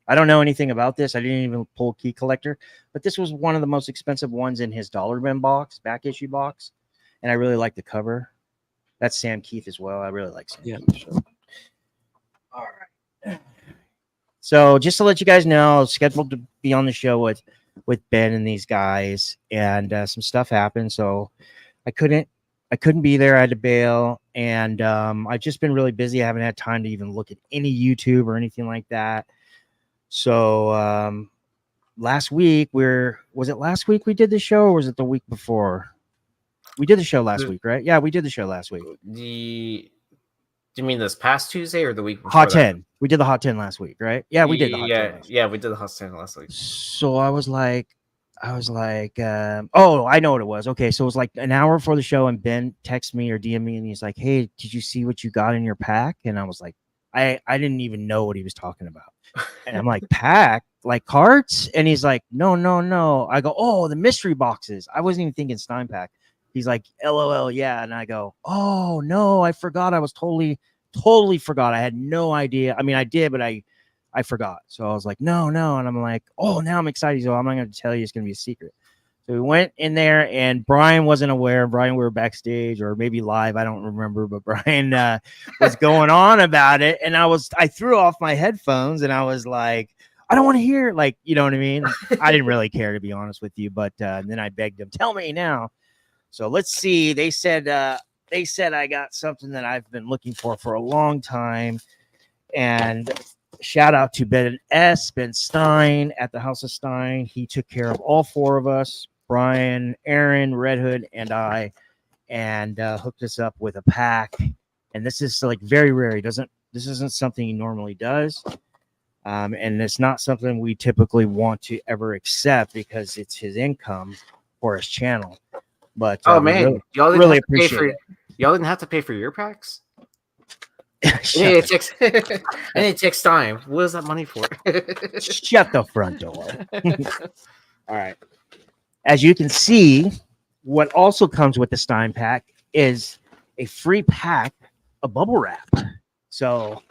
I don't know anything about this. I didn't even pull Key Collector, but this was one of the most expensive ones in his dollar bin box, back issue box. And I really like the cover. That's Sam Keith as well. I really like Sam Keith. So. All right. So just to let you guys know, scheduled to be on the show with with Ben and these guys, and some stuff happened, so I couldn't be there. I had to bail, and I've just been really busy. I haven't had time to even look at any YouTube or anything like that. So last week was it last week we did the show, or was it the week before? We did the show last week, right? Yeah, we did the show last week. Do you mean this past Tuesday or the week before? Hot 10. We did the Hot 10 last week, right? Yeah, we did the Hot 10 last week. Yeah, we did the Hot 10 last week. So I was like, oh, I know what it was. Okay, so it was like an hour before the show, and Ben texted me or DM me, and he's like, "Hey, did you see what you got in your pack?" And I was like, I didn't even know what he was talking about. And I'm like, pack? Like cards? And he's like, no. I go, oh, the mystery boxes. I wasn't even thinking Stein pack. He's like, LOL, yeah. And I go, oh, no, I forgot. I was totally forgot. I had no idea. I mean, I did, but I forgot. So I was like, no. And I'm like, oh, now I'm excited. So I'm not going to tell you. It's going to be a secret. So we went in there, and Bryan wasn't aware. Bryan, we were backstage or maybe live. I don't remember, but Bryan was going on about it. And I threw off my headphones, and I was like, I don't want to hear, like, you know what I mean? I didn't really care, to be honest with you. But then I begged him, tell me now. So let's see. They said I got something that I've been looking for a long time. And shout out to Ben Stein at the House of Stein. He took care of all four of us, Bryan, Aaron, Red Hood, and I, and hooked us up with a pack. And this is like very rare. This isn't something he normally does. And it's not something we typically want to ever accept because it's his income for his channel. But oh man, y'all really appreciate it. Y'all didn't have to pay for your packs. It takes time. What is that money for? Shut the front door. All right. As you can see, what also comes with the Stein pack is a free pack of bubble wrap. So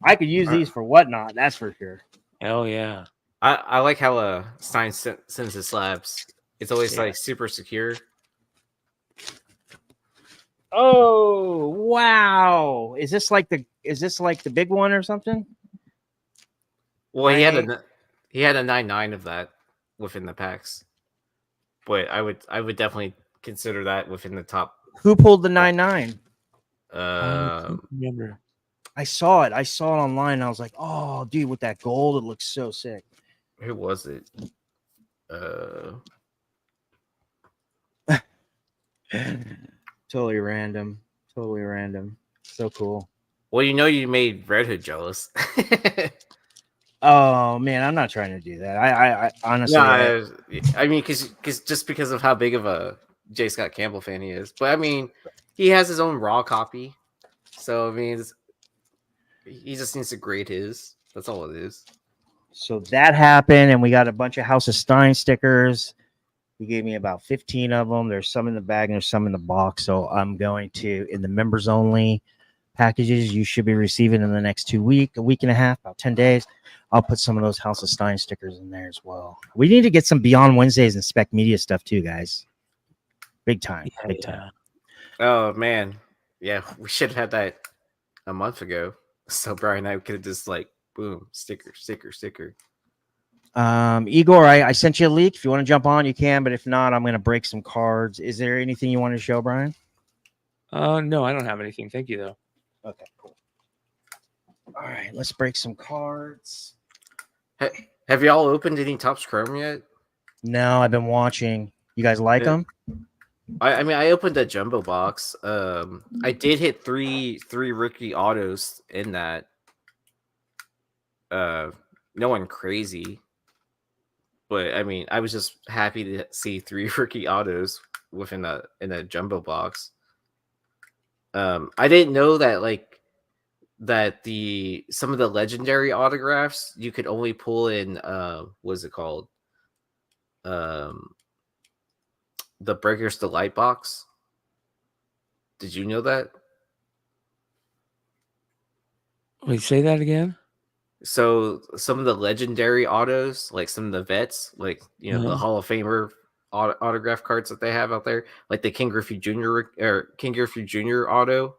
I could use these for whatnot. That's for sure. Hell yeah. I like how Stein sends his slabs. It's always like super secure. Oh wow! Is this like the big one or something? Well, he had a 9.9 of that within the packs, but I would definitely consider that within the top. Who pulled the 9.9? Remember? I saw it. Online. And I was like, oh, dude, with that gold, it looks so sick. Who was it? Totally random. So cool. Well, you made Red Hood jealous. Oh man, I'm not trying to do that. I honestly, I mean, because of how big of a J. Scott Campbell fan he is. But I mean, he has his own raw copy, so I mean, he just needs to grade his. That's all it is. So that happened, and we got a bunch of House of Stein stickers. He gave me about 15 of them. There's some in the bag and there's some in the box. So I'm going to, in the members only packages you should be receiving in the next a week and a half, about 10 days. I'll put some of those House of Stein stickers in there as well. We need to get some Beyond Wednesdays and Spec Media stuff too, guys. Big time. Big time. Oh, man. Yeah, we should have had that a month ago. So Bryan and I could have just like, boom, sticker. Igor, I sent you a leak. If you want to jump on, you can. But if not, I'm going to break some cards. Is there anything you want to show, Bryan? No, I don't have anything. Thank you, though. Okay, cool. All right, let's break some cards. Have y'all opened any Topps Chrome yet? No, I've been watching. You guys like them? I mean, I opened a jumbo box. I did hit three rookie autos in that. No one crazy. But I mean, I was just happy to see 3 rookie autos in a jumbo box. I didn't know that some of the legendary autographs you could only pull in what's it called? The Breakers Delight box. Did you know that? Wait, say that again? So some of the legendary autos, like some of the vets, like the Hall of Famer autograph cards that they have out there, like the King Griffey Jr. or King Griffey Jr. auto,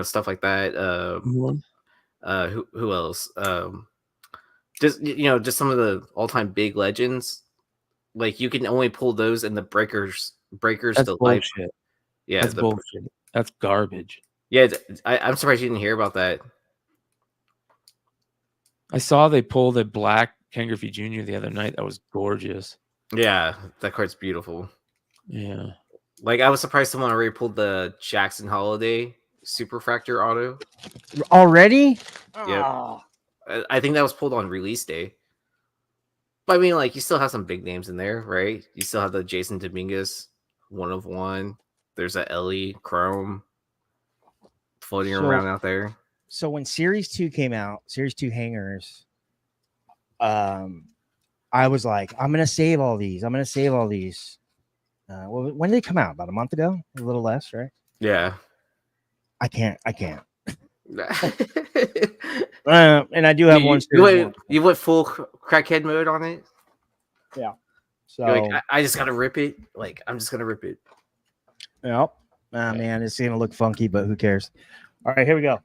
stuff like that. Who else? just just some of the all-time big legends. Like you can only pull those in the breakers That's to life. bullshit. Yeah, That's bullshit. That's garbage. Yeah, I'm surprised you didn't hear about that. I saw they pulled a black Ken Griffey Jr. the other night. That was gorgeous. Yeah, that card's beautiful. Yeah. Like I was surprised someone already pulled the Jackson Holiday Superfractor auto. Already? Yep. Oh. I think that was pulled on release day. But I mean, like, you still have some big names in there, right? You still have the Jason Dominguez 1/1. There's a Ellie Chrome floating around out there. So when Series 2 came out, Series 2 hangers, I was like, I'm gonna save all these. Well, when did they come out? About a month ago? A little less, right? Yeah. I can't. And I do have one. You went full crackhead mode on it? Yeah. So you're like, I just gotta rip it. Like, I'm just gonna rip it. Yep. Man, it's gonna look funky, but who cares? All right, here we go.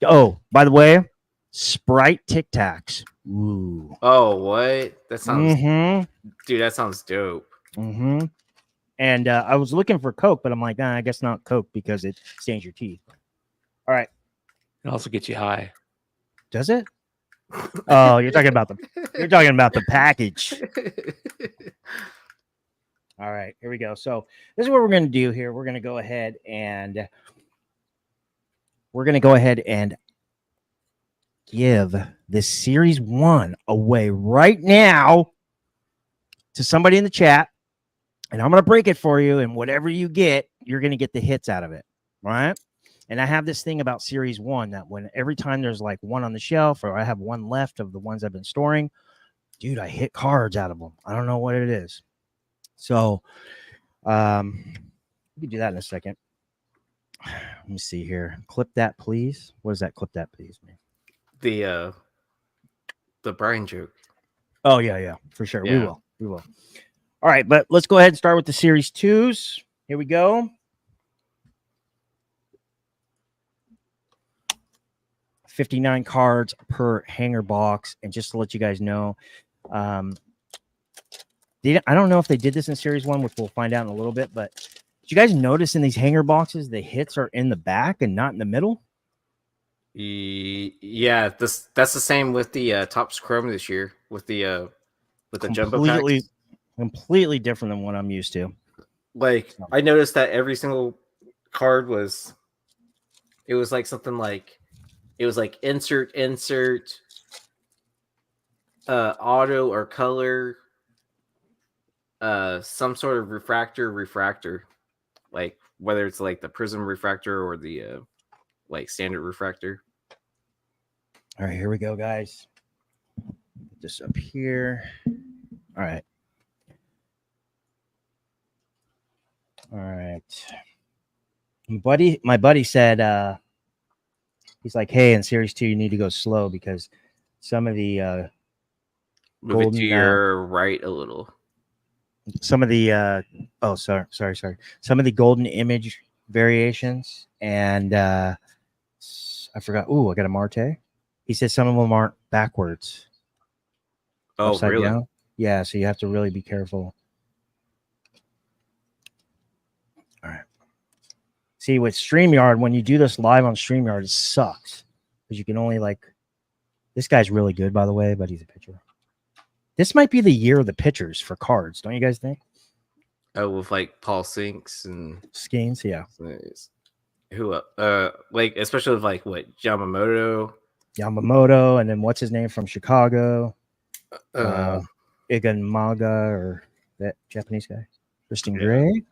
Oh, by the way, Sprite Tic Tacs. Ooh. Oh, what? That sounds, Mm-hmm. dude. That sounds dope. Mm-hmm. And I was looking for Coke, but I'm like, nah, I guess not Coke because it stains your teeth. All right. It also gets you high. Does it? Oh, you're talking about the package. All right, here we go. So this is what we're going to do here. We're going to go ahead and give this Series 1 away right now to somebody in the chat. And I'm going to break it for you. And whatever you get, you're going to get the hits out of it. All right. And I have this thing about Series 1 that when every time there's like one on the shelf or I have one left of the ones I've been storing, dude, I hit cards out of them. I don't know what it is. So we can do that in a second. Let me see here. Clip that, please. What does that clip that, please mean? The Bryan joke. Oh, yeah, for sure. Yeah. We will. All right, but let's go ahead and start with the Series 2s. Here we go. 59 cards per hanger box. And just to let you guys know, I don't know if they did this in Series 1, which we'll find out in a little bit, but did you guys notice in these hanger boxes, the hits are in the back and not in the middle? Yeah, that's the same with the Topps Chrome this year with the jumbo packs. Completely different than what I'm used to. Like I noticed that every single card was like something like it was like insert auto or color some sort of refractor, like whether it's like the prism refractor or the like standard refractor. All right, here we go, guys. Put this up here. All right. My buddy said he's like, hey, in Series 2 you need to go slow because some of the move it to your right a little. Some of the sorry. Some of the golden image variations and I forgot. Oh, I got a Marte. He said some of them aren't backwards. Oh, really? Down. Yeah, so you have to really be careful. All right. See, with StreamYard, when you do this live on StreamYard, it sucks because you can only this guy's really good, by the way, but he's a pitcher. This might be the year of the pitchers for cards, don't you guys think? Oh, with like Paul Sinks and Skeens, yeah. Who like especially with like what Yamamoto, and then what's his name from Chicago? Iganmaga or that Japanese guy, Tristan Gray.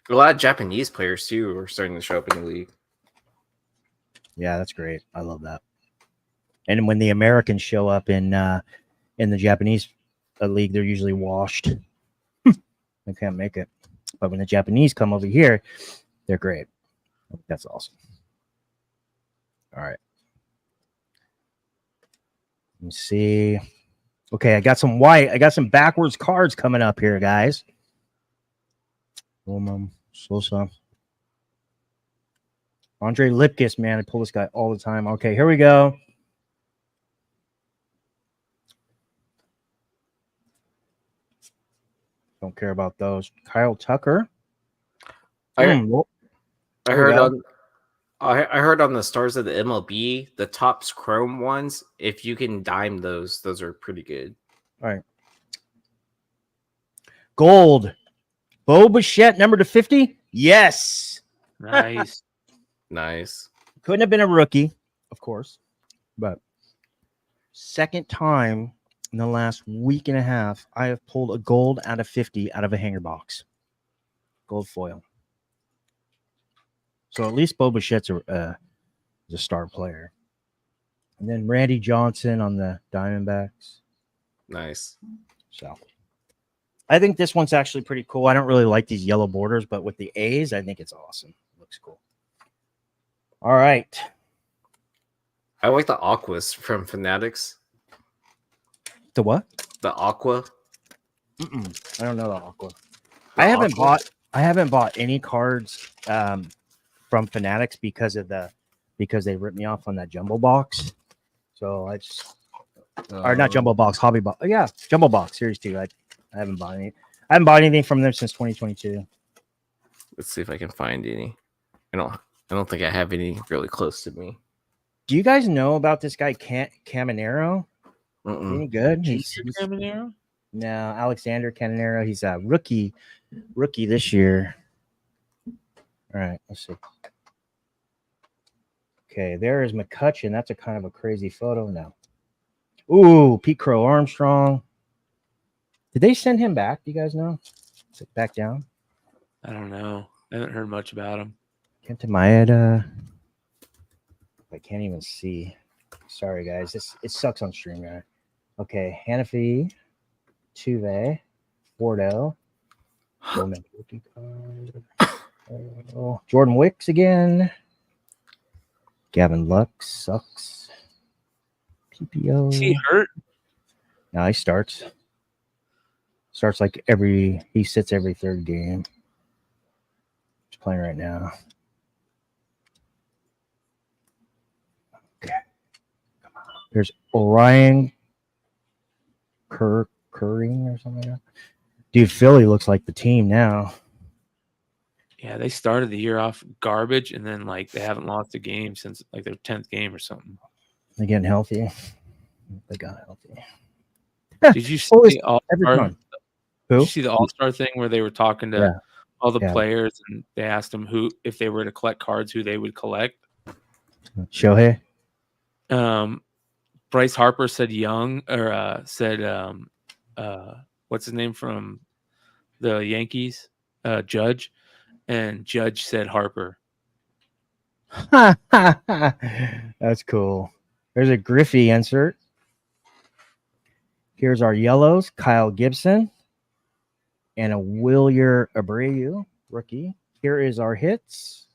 A lot of Japanese players too are starting to show up in the league. Yeah, that's great. I love that. And when the Americans show up in the Japanese league, they're usually washed. They can't make it. But when the Japanese come over here, they're great. That's awesome. All right. Let me see. Okay, I got some backwards cards coming up here, guys. Sosa. Andre Lipkis, man, I pull this guy all the time. Okay, here we go. Don't care about those. Kyle Tucker. I, Well, I there we heard go. on I heard on the stars of the MLB, the Topps Chrome ones, if you can dime those are pretty good. All right. Gold. Bo Bichette, number to 50. Yes. Nice. Nice. Couldn't have been a rookie, of course, but second time in the last week and a half, I have pulled a gold out of 50 out of a hanger box. Gold foil. So at least Bo Bichette's a star player. And then Randy Johnson on the Diamondbacks. Nice. So I think this one's actually pretty cool. I don't really like these yellow borders, but with the A's, I think it's awesome. Looks cool. All right. I like the Aquas from Fanatics. The what? The Aqua. I don't know the Aqua. The I haven't Aqua? bought any cards from Fanatics because they ripped me off on that jumbo box. So I just or not jumbo box, hobby box. Oh, yeah, jumbo box series 2. I haven't bought any. I haven't bought anything from them since 2022. Let's see if I can find any. I don't think I have any really close to me. Do you guys know about this guy Caminero? Any good? Caminero? No, Alexander Caminero. He's a rookie this year. All right, let's see. Okay, there is McCutcheon. That's a kind of a crazy photo now. Ooh, Pete Crow Armstrong. Did they send him back? Do you guys know? Is it back down? I don't know. I haven't heard much about him. Kenta Maeda. I can't even see. Sorry, guys. It sucks on stream, right? Okay, Hanafi, Tuve, Bordeaux, Jordan Wicks again. Gavin Lux sucks. PPO. Is he hurt? No, he starts like he sits every third game. He's playing right now. Okay. There's Orion Curring or something like that. Dude, Philly looks like the team now. Yeah, they started the year off garbage, and then like they haven't lost a game since like their 10th game or something. They're getting healthy. They got healthy. Did you see the All-Star? Who? Did you see the All-Star thing where they were talking to all the Yeah. players and they asked them who, if they were to collect cards, who they would collect? Shohei? Bryce Harper said Young, or said what's his name from the Yankees? Judge. And Judge said Harper. That's cool. There's a Griffey insert. Here's our yellows. Kyle Gibson and a Wilyer Abreu rookie. Here is our hits.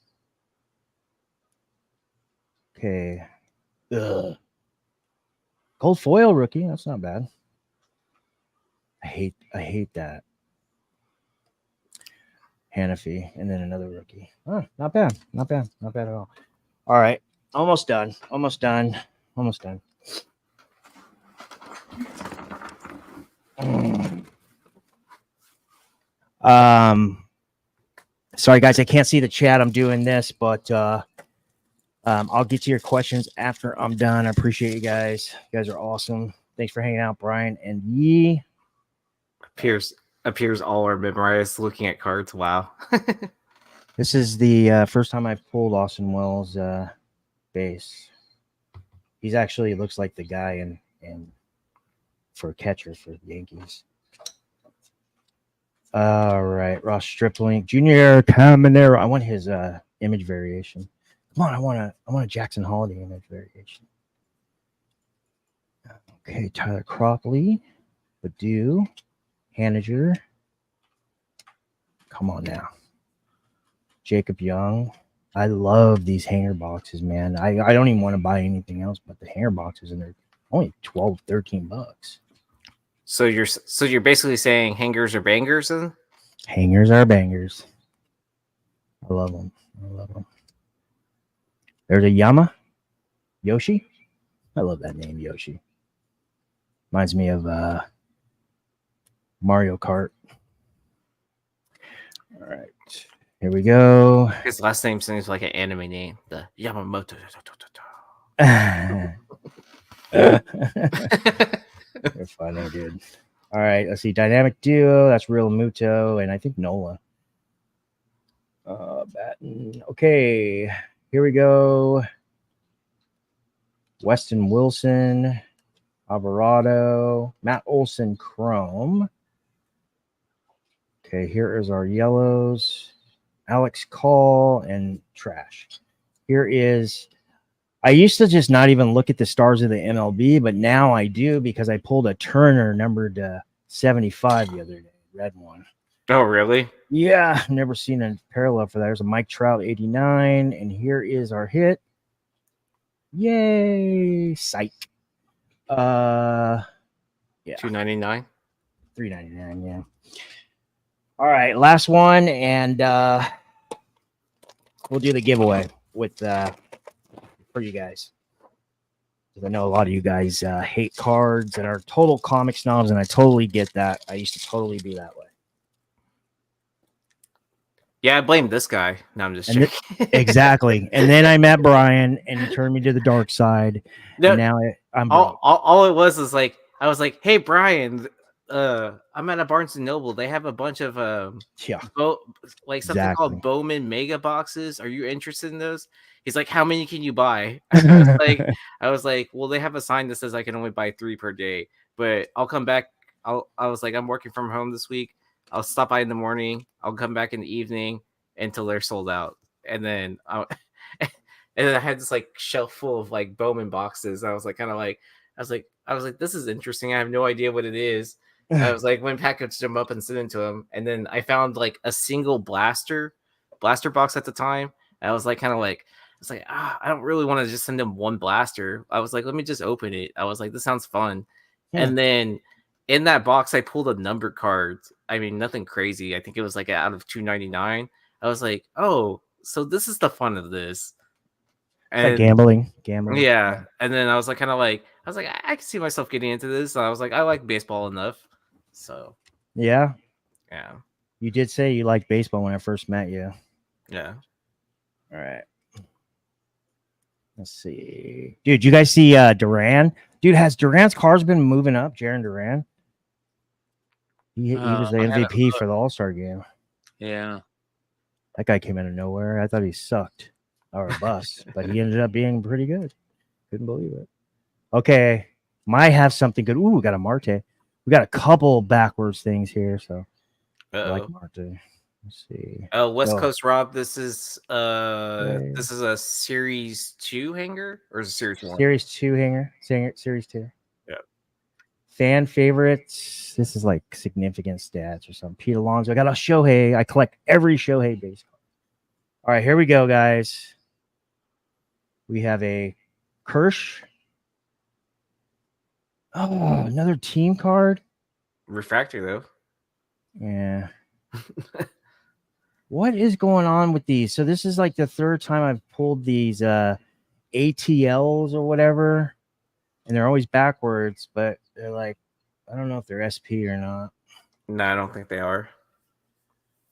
Okay. Ugh. Gold foil rookie. That's not bad. I hate that. Hanafi, and then another rookie. Oh, not bad. Not bad. Not bad at all. All right. Almost done. Almost done. Almost done. Sorry guys, I can't see the chat. I'm doing this, but I'll get to your questions after I'm done. I appreciate you guys. You guys are awesome. Thanks for hanging out, Brian and Yee. Appears all are memorized looking at cards. Wow. This is the first time I've pulled Austin Wells base. He's actually looks like the guy in for catcher for the Yankees. All right, Ross Stripling, Junior Caminero. I want his image variation. Come on, I want a Jackson Holiday image variation. Okay, Tyler Cropley, Badu, Haniger. Come on now. Jacob Young. I love these hanger boxes, man. I don't even want to buy anything else but the hanger boxes, and they're only $12-13. So you're basically saying hangers are bangers then? Hangers are bangers. I love them. I love them. There's a Yama. Yoshi. I love that name, Yoshi. Reminds me of Mario Kart. All right. Here we go. His last name seems like an anime name. The Yamamoto. They're funny, dude. All right, let's see. Dynamic Duo. That's Real Muto, and I think Nola. Batten. Okay, here we go. Weston Wilson, Alvarado, Matt Olson, Chrome. Okay, here is our yellows. Alex Call and trash. Here is. I used to just not even look at the stars of the MLB, but now I do because I pulled a Turner numbered 75 the other day, red one. Oh, really? Yeah, never seen a parallel for that. There's a Mike Trout 89, and here is our hit. Yay! Psych. Yeah, $2.99. $3.99. Yeah. All right, last one, and we'll do the giveaway with for you guys. Because I know a lot of you guys hate cards and are total comic snobs, and I totally get that. I used to totally be that way. Yeah, I blame this guy. No, I'm just And joking. Exactly. And then I met Bryan, and he turned me to the dark side. No, and now I'm all it was is like I was like, "Hey, Bryan, I'm at a Barnes and Noble. They have a bunch of yeah, like something exactly. called Bowman mega boxes. Are you interested in those?" He's like, "How many can you buy?" I was like, "Well, they have a sign that says I can only buy 3 per day, but I'll come back. I was like, I'm working from home this week. I'll stop by in the morning. I'll come back in the evening until they're sold out." And then and then I had this like shelf full of like Bowman boxes. I was like, I was like, this is interesting. I have no idea what it is. I was like, when packaged them up and sent it to him, and then I found like a single blaster box at the time. I was like, I don't really want to just send him one blaster. I was like, let me just open it. I was like, this sounds fun. Yeah. And then in that box, I pulled a number card. I mean, nothing crazy. I think it was like out of $2.99. I was like, oh, so this is the fun of this. And like gambling. Yeah. And then I was like, I can see myself getting into this. And I was like, I like baseball enough. So Yeah. yeah. You did say you liked baseball when I first met you. Yeah. All right. Let's see. Dude, you guys see Duran? Dude, has Duran's cars been moving up? Jaron Duran? He was the I haven't MVP for the All-Star game. Yeah. That guy came out of nowhere. I thought he sucked or a bust, but he ended up being pretty good. Couldn't believe it. Okay. Might have something good. Ooh, we got a Marte. We got a couple backwards things here, so I like Marte. Let's see. West Coast Rob, this is a series 2 hanger or is it series 1? Series 2 hanger. Series 2. Yeah. Fan favorites. This is like significant stats or something. Pete Alonso. I got a Shohei. I collect every Shohei base card. All right, here we go, guys. We have a Kirsch. Oh, another team card. Refractor though. Yeah. What is going on with these? So this is like the third time I've pulled these ATLs or whatever, and they're always backwards, but they're like, I don't know if they're SP or not. No, I don't think they are.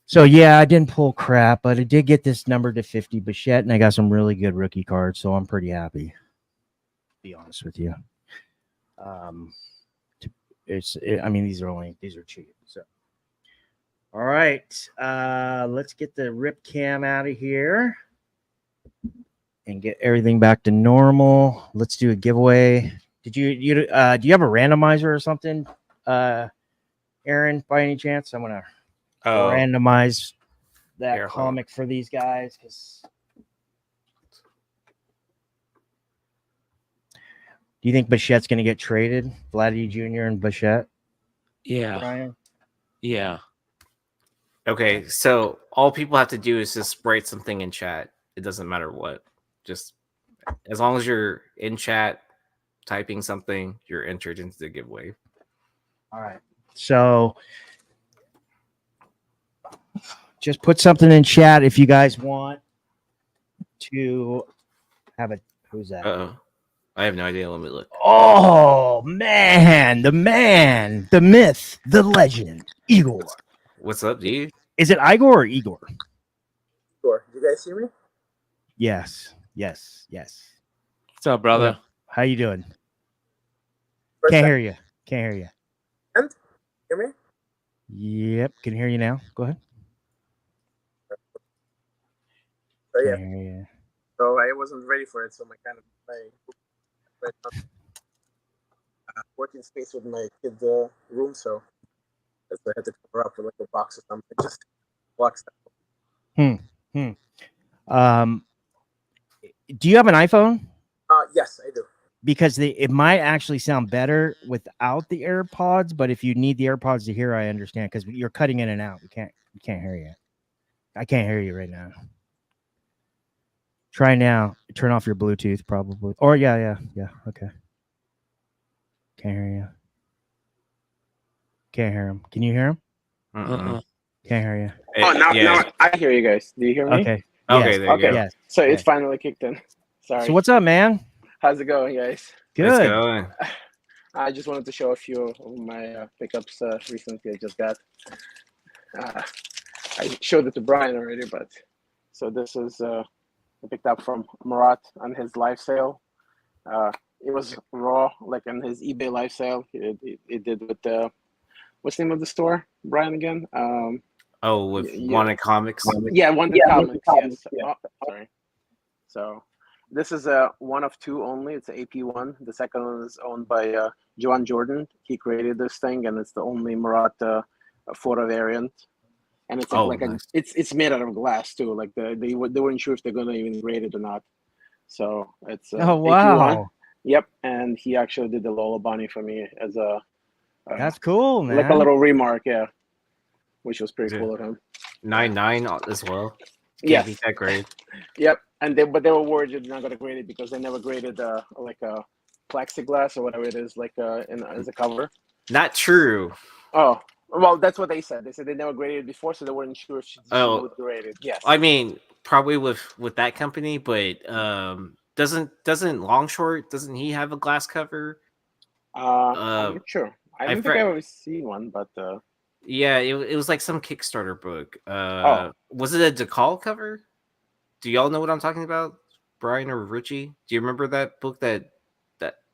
So yeah, I didn't pull crap, but I did get this number to 50 Bichette, and I got some really good rookie cards, so I'm pretty happy. To be honest with you. I mean, these are cheap. So all right, let's get the rip cam out of here and get everything back to normal. Let's do a giveaway. Do you have a randomizer or something, Aaron, by any chance? I'm gonna randomize that comic for these guys because. Do you think Bichette's going to get traded? Vladdy Jr. and Bichette? Yeah. Bryan? Yeah. Okay, so all people have to do is just write something in chat. It doesn't matter what. Just as long as you're in chat typing something, you're entered into the giveaway. All right. So just put something in chat if you guys want to have a who's that? Uh-oh. I have no idea. Let me look. Oh man, the myth, the legend, Igor. What's up, dude? Is it Igor or Igor? Sure. You guys hear me? Yes. What's up, brother? How you doing? First Can't time. hear you. And hear me? Yep, can hear you now. Go ahead. So yeah, Can't hear you. so I wasn't ready for it, so my kind of working space with my kid's room, so that's why I had to cover up with like a box or something, just blocks that. Do you have an iPhone? Yes, I do. Because it might actually sound better without the AirPods, but if you need the AirPods to hear, I understand because you're cutting in and out. We can't hear you. I can't hear you right now. Try now. Turn off your Bluetooth, probably. Or yeah. Okay. Can't hear you. Can't hear him. Can you hear him? Can't hear you. Now I hear you guys. Do you hear me? Okay. Okay, Yes. there you go. Yes. So Yes. it's finally kicked in. Sorry. So what's up, man? How's it going, guys? Good. Let's go. I just wanted to show a few of my pickups recently I just got. I showed it to Bryan already, but so this is I picked up from Murat on his live sale. It was raw, like on his eBay live sale. It did with the what's the name of the store, Bryan again? With Wanted Comics. Yeah, Wanted Comics. Yes. Oh, sorry. So this is a one of two only. It's an AP1. The second one is owned by Joan Jordan. He created this thing, and it's the only Murat photo variant. And it's Nice. it's made out of glass too. Like they weren't sure if they're gonna even grade it or not. So it's Oh wow, AP1. Yep, and he actually did the Lola Bunny for me as a that's cool, man. like a little remark, yeah, which was pretty cool of him. 9.9 as well. Yes. Can't beat that grade. Yep, but they were worried they're not gonna grade it because they never graded like a plexiglass or whatever it is, like as a cover. Not true. Oh, well, that's what they said. They said they never graded it before, so they weren't sure if she would grade it. Yes. I mean, probably with that company, but doesn't Longshort, doesn't he have a glass cover? I'm not sure. I don't think I've ever seen one, but yeah, it was like some Kickstarter book. Was it a DeCall cover? Do y'all know what I'm talking about, Bryan or Richie? Do you remember that book that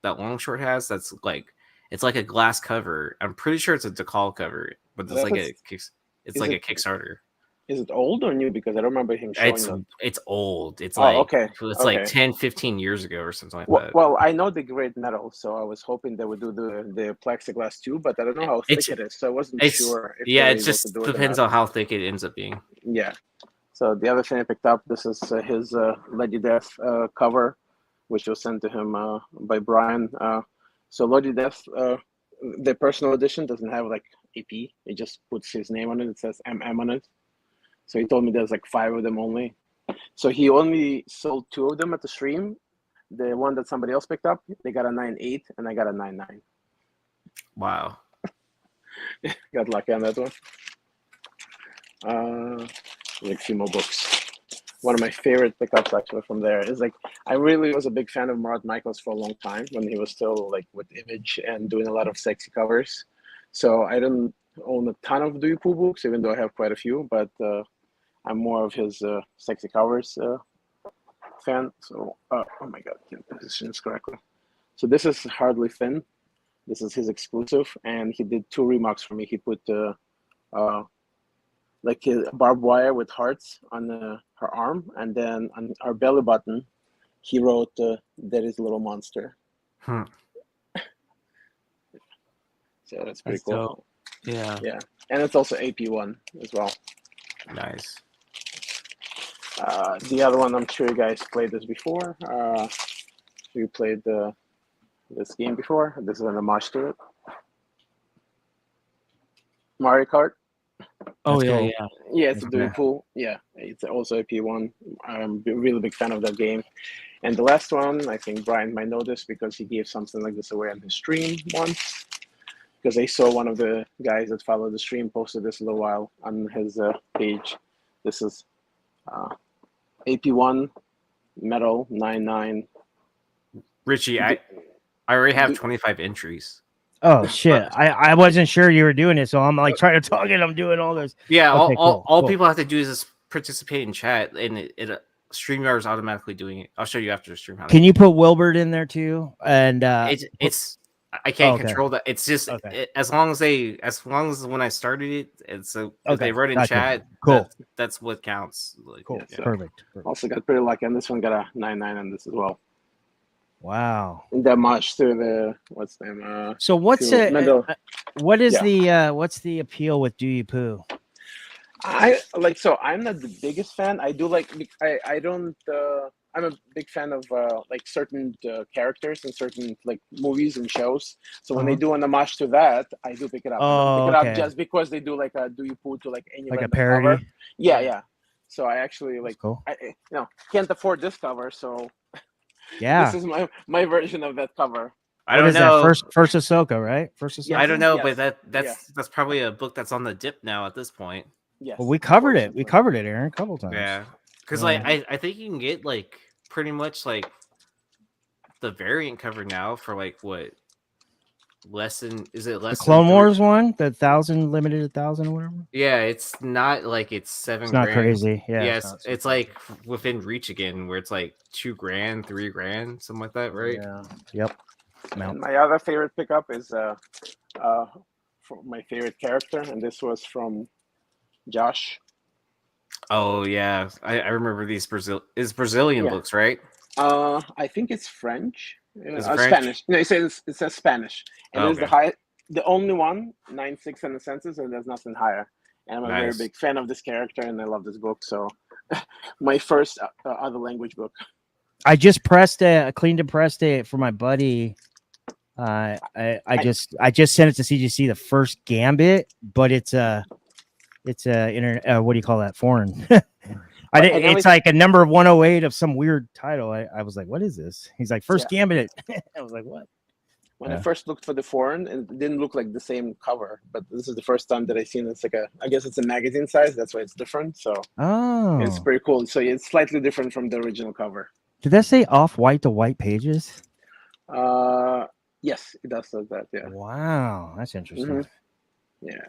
Longshort has? That's like it's like a glass cover. I'm pretty sure it's a DeCall cover, but it's like a Kickstarter. Is it old or new? Because I don't remember him showing them. It's old. It's okay. It's like 10, 15 years ago or something like that. Well, I know they grade metal, so I was hoping they would do the plexiglass too, but I don't know how thick it is, so I wasn't sure. It just depends on how thick it ends up being. Yeah. So the other thing I picked up, this is his Lady Death cover, which was sent to him by Bryan. So Lady Death, the personal edition doesn't have like AP. It just puts his name on it. It says MM on it. So he told me there's like 5 of them only. So he only sold 2 of them at the stream. The one that somebody else picked up, they got a 9.8 and I got a 9.9. Wow. Got lucky on that one. Like a few more books. One of my favorite pickups actually from there is like, I really was a big fan of Murat Michaels for a long time when he was still like with Image and doing a lot of sexy covers. So I don't own a ton of Dewey Pooh books, even though I have quite a few, but I'm more of his sexy covers fan. So, oh my God, I can't position this correctly. So this is Hardly Thin. This is his exclusive, and he did 2 remarks for me. He put like a barbed wire with hearts on her arm, and then on her belly button, he wrote, "There is a little monster." So that's pretty cool. Dope. Yeah. Yeah, and it's also AP1 as well. Nice. The other one, I'm sure you guys played this before. We played this game before. This is an homage to it. Mario Kart. Oh That's yeah, cool. yeah. Yeah, it's really cool. Yeah, it's also AP1. I'm a really big fan of that game. And the last one, I think Bryan might know this because he gave something like this away on his stream once. Because I saw one of the guys that followed the stream posted this a little while on his page. This is AP1 metal 9.9. Richie, I already have 25 entries. Oh shit! I wasn't sure you were doing it, so I'm like trying to talk and I'm doing all this. Yeah, Okay, all cool. people have to do is just participate in chat, and StreamYard is automatically doing it. I'll show you after the stream. How Can you put Wilbert in there too? And it's I can't okay. control that. It's just Okay. as long as when I started it, it's if Okay, they wrote in gotcha. chat. Cool. That's what counts. Like, Cool. Yeah, so- Perfect. Also got pretty lucky, and this one got a 9.9 on this as well. Wow. And that much to the what's the name? So what's to Mendel. what is Yeah. what's the appeal with Do You Poo? I like, so I'm not the biggest fan. I do like, I don't I'm a big fan of like certain characters in certain like movies and shows. So when they do an homage to that, I do pick it up. I don't pick it up just because they do like a Do You Poo to like any Like a random parody? cover. Yeah. So I actually like, Cool. I can't afford this cover, so Yeah. this is my version of that cover. I don't What is know. that? First Ahsoka, right? First Ahsoka. Yeah. I don't know, Yes. but that's probably a book that's on the dip now at this point. Yes. Well, we covered it. We covered it, Aaron, a couple times. Yeah, because Yeah. like I think you can get like pretty much like the variant cover now for like what less than is it less The Clone than three- Wars one, the 1,000 limited 1,000 or whatever. Yeah, it's not like it's 7 It's not grand. crazy. Yeah. Yeah, not it's so like within reach again, where it's like 2 grand, 3 grand, something like that, right? Yeah. Yep. And my other favorite pickup is for my favorite character, and this was from Josh. Oh yeah, I remember these Brazilian Yeah. books, right? I think it's French. Is it French? Spanish. No, it says Spanish, and it's Okay. the only one 9.6 in the census, and there's nothing higher. And I'm a Nice. very big fan of this character, and I love this book. So, my first other language book. I just pressed it. I cleaned and pressed it for my buddy. I just sent it to CGC, the first Gambit, but it's what do you call that? Foreign. It's like a number 108 of some weird title. I was like, what is this? He's like, first Gambit. I was like, what? When I first looked for the foreign, it didn't look like the same cover, but this is the first time that I've seen it's like I guess it's a magazine size. That's why it's different. So it's pretty cool. So it's slightly different from the original cover. Did that say off white to white pages? Yes, it does say that. Yeah. Wow, that's interesting. Mhm. Yeah,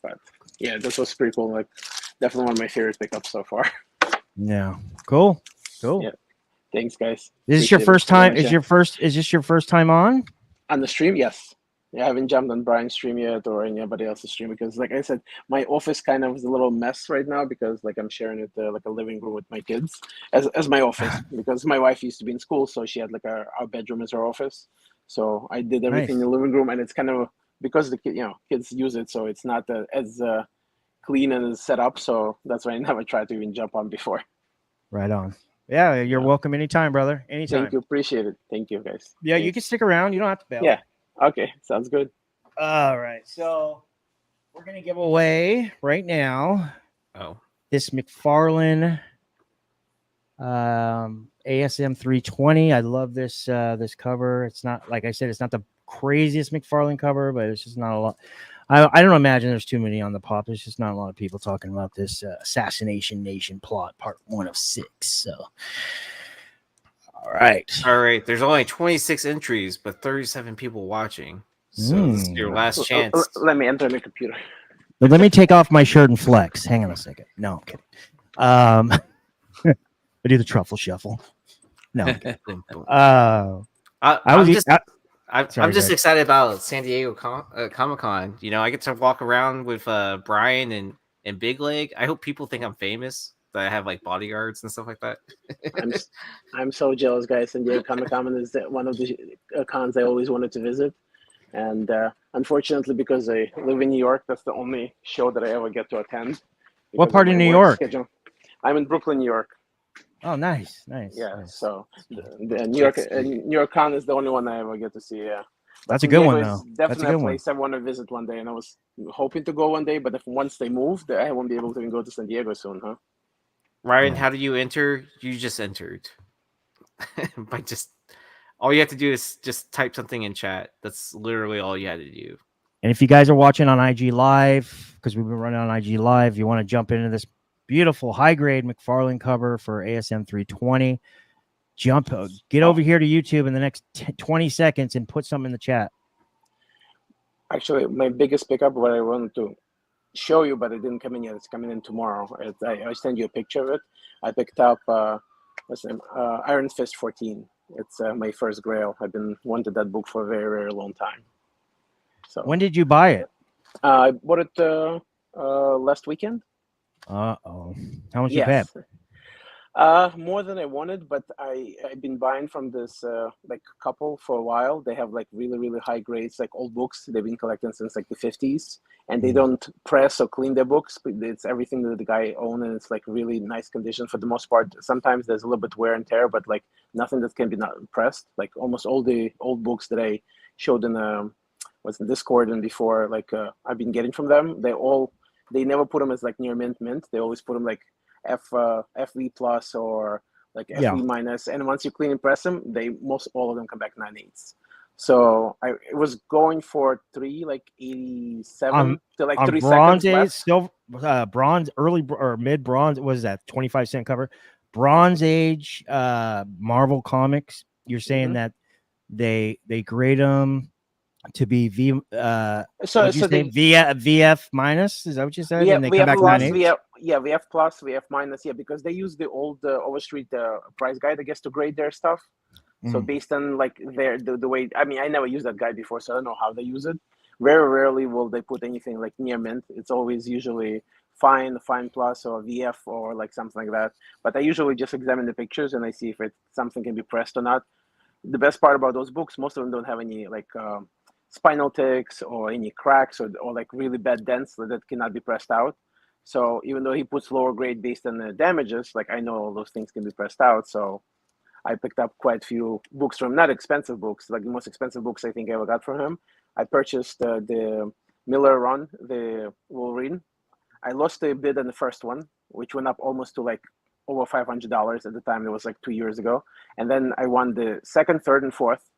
but yeah, this was pretty cool. Like, definitely one of my favorite pickups so far. Yeah, cool. Yeah. Thanks, guys. Is this your Appreciate it first very time? much, Is this your first time on? on the stream? Yes. Yeah, I haven't jumped on Bryan's stream yet or anybody else's stream because, like I said, my office kind of is a little mess right now because, like, I'm sharing it like a living room with my kids as my office because my wife used to be in school, so she had like our bedroom as her office. So I did everything in the living room, and it's kind of because the kids use it, so it's not as clean and set up. So that's why I never tried to even jump on before. Right on. Yeah, you're welcome anytime, brother. Anytime. Thank you, appreciate it. Thank you, guys. Yeah, you can stick around. You don't have to bail. Yeah. Okay, sounds good. All right. So we're gonna give away right now Oh, this McFarlane ASM 320. I love this this cover. It's not, like I said, it's not the craziest McFarlane cover, but it's just not a lot. I don't imagine there's too many on the pop. There's just not a lot of people talking about this Assassination Nation plot, part 1 of 6. So, all right. There's only 26 entries, but 37 people watching. So this is your last chance. Let me enter my computer. But let me take off my shirt and flex. Hang on a second. No, I'm kidding. I do the truffle shuffle. No, I'm kidding. I'm just excited about San Diego Comic Con. You know, I get to walk around with Bryan and Big Leg. I hope people think I'm famous, that I have like bodyguards and stuff like that. I'm so jealous, guys. San Diego Comic Con is one of the cons I always wanted to visit. And unfortunately, because I live in New York, that's the only show that I ever get to attend. What part of New York? Schedule. I'm in Brooklyn, New York. Oh, nice. Yeah, Nice. so the New York Con is the only one I ever get to see. Yeah, That's a good one, though. Definitely That's a good a one. place I want to visit one day, and I was hoping to go one day, but once they move, I won't be able to even go to San Diego soon, huh? Ryan, how do you enter? You just entered. By just all you have to do is just type something in chat. That's literally all you had to do. And if you guys are watching on IG Live, because we've been running on IG Live, you want to jump into this beautiful high-grade McFarlane cover for ASM 320, get over here to YouTube in the next 20 seconds and put something in the chat. Actually, my biggest pickup, what I wanted to show you, but it didn't come in yet. It's coming in tomorrow. I send you a picture of it. I picked up what's the name? Iron Fist 14. It's my first Grail. I've been wanted that book for a very, very long time. So When did you buy it? I bought it last weekend. Uh-oh. How much you pay? Yes. More than I wanted, but I've been buying from this like couple for a while. They have like really, really high grades, like old books. They've been collecting since like the 50s, and they don't press or clean their books. But it's everything that the guy owned, and it's like really nice condition for the most part. Sometimes there's a little bit wear and tear, but like nothing that can be not pressed. Like almost all the old books that I showed in was in Discord and before, like I've been getting from them. They never put them as like near mint. They always put them like FV plus or like FV minus, and once you clean and press them, all of them come back 9/8. So it was going for 387 to like 3 bronze seconds left. Still bronze, early or mid bronze. Was that 25-cent cover? Bronze Age Marvel comics. You're saying that they grade them to be VF minus? Is that what you said? Yeah, and they come back 9/8? VF plus, VF minus, because they use the old Overstreet price guide, I guess, to grade their stuff. So based on like the way, I mean, I never used that guide before, so I don't know how they use it. Very rarely will they put anything like near mint. It's always usually fine plus or VF or like something like that. But I usually just examine the pictures and I see if something can be pressed or not. The best part about those books, most of them don't have any like spinal ticks or any cracks or like really bad dents that cannot be pressed out. So even though he puts lower grade based on the damages, like I know all those things can be pressed out. So I picked up quite a few books from not expensive books, like the most expensive books I think I ever got from him. I purchased the Miller run, the Wolverine. I lost a bid on the first one, which went up almost to like over $500 at the time. It was like 2 years ago. And then I won the second, third, and fourth.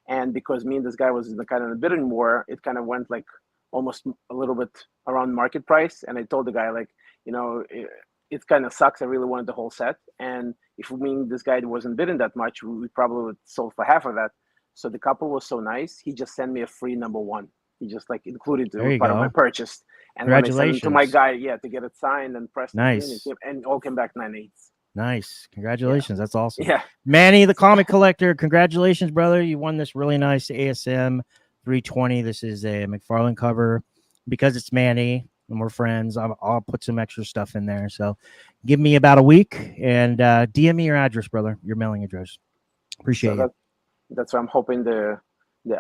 And because me and this guy was in the kind of a bidding war, it kind of went like almost a little bit around market price. And I told the guy, like, it kind of sucks. I really wanted the whole set. And if this guy wasn't bidding that much, we probably would sold for half of that. So the couple was so nice. He just sent me a free number one. He just like included it part of my purchase. And when I sent it to my guy, to get it signed and pressed, nice, and all came back 9/8. Nice. Congratulations. That's awesome. Yeah. Manny, the comic collector. Congratulations, brother. You won this really nice ASM 320. This is a McFarlane cover. Because it's Manny and we're friends, I'll put some extra stuff in there. So give me about a week and DM me your address, brother, your mailing address. Appreciate it. That's why I'm hoping the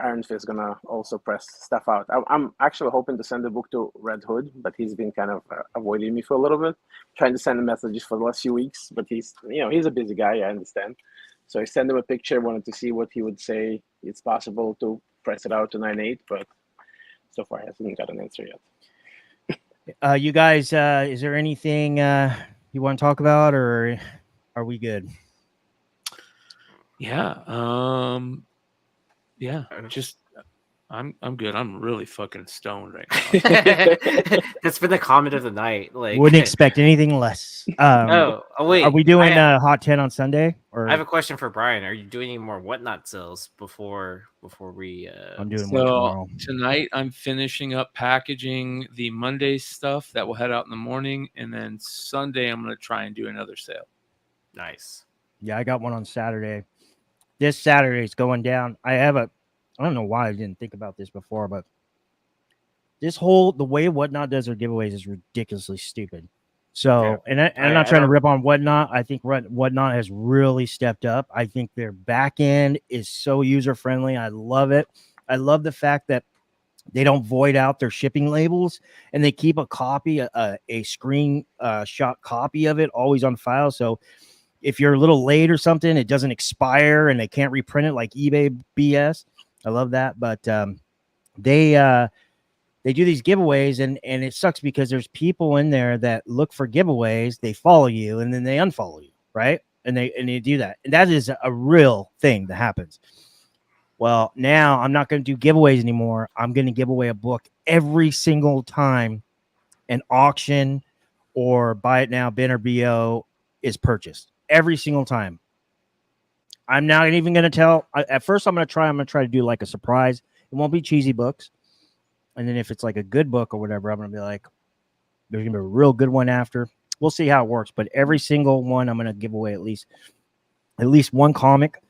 Iron Fist is going to also press stuff out. I'm actually hoping to send the book to Red Hood, but he's been kind of avoiding me for a little bit, trying to send him messages for the last few weeks, but he's a busy guy, I understand. So I sent him a picture, wanted to see what he would say. It's possible to press it out to 9/8, but so far I haven't got an answer yet. You guys, is there anything you want to talk about, or are we good? Yeah, just I'm good. I'm really fucking stoned right now. That's been the comment of the night. Like, wouldn't expect anything less. Oh wait, are we doing Hot 10 on Sunday? Or I have a question for Brian. Are you doing any more whatnot sales before we? I'm doing one tomorrow. Tonight I'm finishing up packaging the Monday stuff that will head out in the morning, and then Sunday I'm going to try and do another sale. Nice. Yeah, I got one on Saturday. This Saturday is going down. I don't know why I didn't think about this before, but the way Whatnot does their giveaways is ridiculously stupid. So, and I'm not trying to rip on Whatnot. I think Whatnot has really stepped up. I think their back end is so user friendly. I love it. I love the fact that they don't void out their shipping labels, and they keep a copy, a screen shot copy of it always on file. So if you're a little late or something, it doesn't expire and they can't reprint it like eBay BS. I love that. But they do these giveaways, and it sucks because there's people in there that look for giveaways, they follow you, and then they unfollow you, right? And they do that. And that is a real thing that happens. Well, now I'm not going to do giveaways anymore. I'm going to give away a book every single time an auction or buy it now, bin or BO is purchased. Every single time. I'm not even going to tell. At first, I'm going to try to do like a surprise. It won't be cheesy books. And then if it's like a good book or whatever, I'm gonna be like, there's gonna be a real good one after. We'll see how it works. But every single one, I'm gonna give away at least one comic.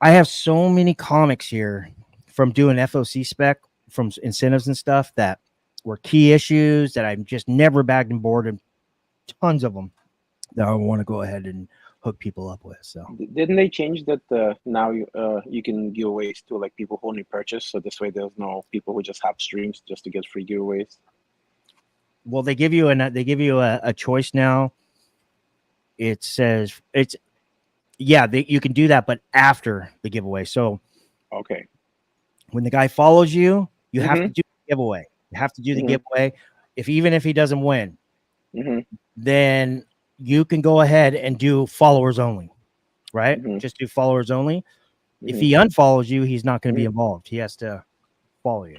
I have so many comics here from doing FOC spec, from incentives and stuff that were key issues that I'm just never bagged and boarded. Tons of them that I want to go ahead and hook people up with. So Didn't they change that now you can giveaways to like people who only purchase, so this way there's no people who just have streams just to get free giveaways? well, they give you a choice now. It says you can do that, but after the giveaway. So Okay. when the guy follows you, you have to Mhm. do the giveaway. You have to do the Mhm. giveaway. Even if he doesn't win, hmm then you can go ahead and do followers only, right? Mhm. Just do followers only. If Mhm. he unfollows you, he's not going to be Mhm. involved. He has to follow you.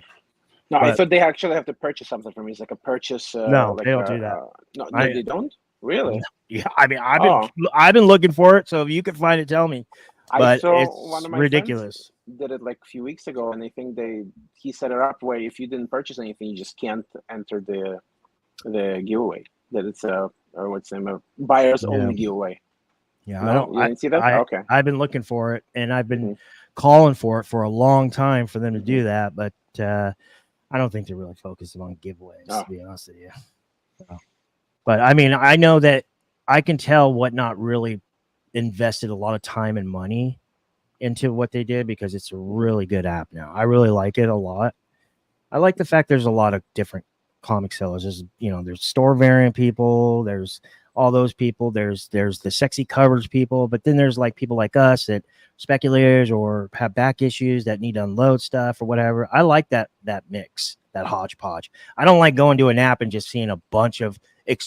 No, I But thought they actually have to purchase something from me. It's like a purchase. no, Like they don't do that. no, I- they don't. Really? Yeah, I mean, Oh. I've been looking for it. So if you can find it, tell me. I But saw it's one of my ridiculous. friends did it like a few weeks ago, and I think he set it up where if you didn't purchase anything, you just can't enter the giveaway. That it's or what's the name of buyers only giveaway. Yeah, No, you didn't see that? Okay. I've been looking for it, and I've been Mhm. calling for it for a long time for them to Mhm. do that. But I don't think they're really focused on giveaways, Oh. to be honest with you. So, but I mean, I know that I can tell Whatnot really invested a lot of time and money into what they did because it's a really good app now. I really like it a lot. I like the fact there's a lot of different comic sellers. There's store variant people, there's all those people, there's the sexy covers people, but then there's like people like us that speculators or have back issues that need to unload stuff or whatever. I like that mix, that hodgepodge. I don't like going to an app and just seeing a bunch of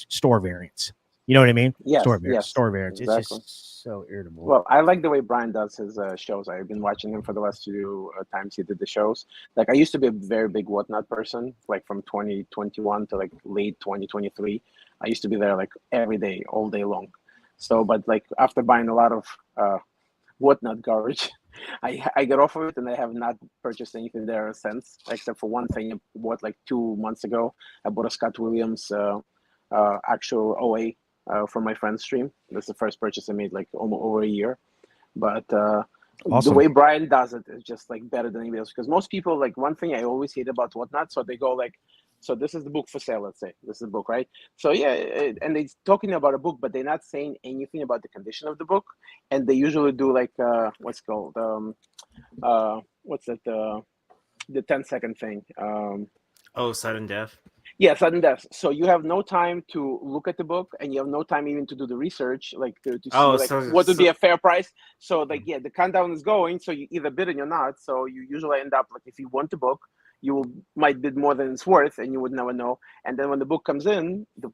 store variants. You know what I mean? Yes, Store variants. yes, Store variants. exactly. It's just so irritable. Well, I like the way Bryan does his shows. I've been watching him for the last two times he did the shows. Like I used to be a very big Whatnot person, like from 2021 to like late 2023. I used to be there like every day, all day long. So, but like after buying a lot of Whatnot garbage, I got off of it and I have not purchased anything there since, except for one thing. What, like 2 months ago, I bought a Scott Williams actual OA from my friend's stream. That's the first purchase I made like almost over a year. But the Awesome. way Bryan does it is just like better than anybody else. Because most people, like one thing I always hate about Whatnot, so they go like, so this is the book for sale, let's say. This is the book, right? So yeah, and they're talking about a book, but they're not saying anything about the condition of the book. And they usually do like, what's called, what's that, the 10-second thing. Sudden death. Yeah, sudden death. So you have no time to look at the book, and you have no time even to do the research, like to see like what would be a fair price. So like yeah, the countdown is going. So you either bid or you're not. So you usually end up like if you want the book, you might bid more than it's worth, and you would never know. And then when the book comes in, the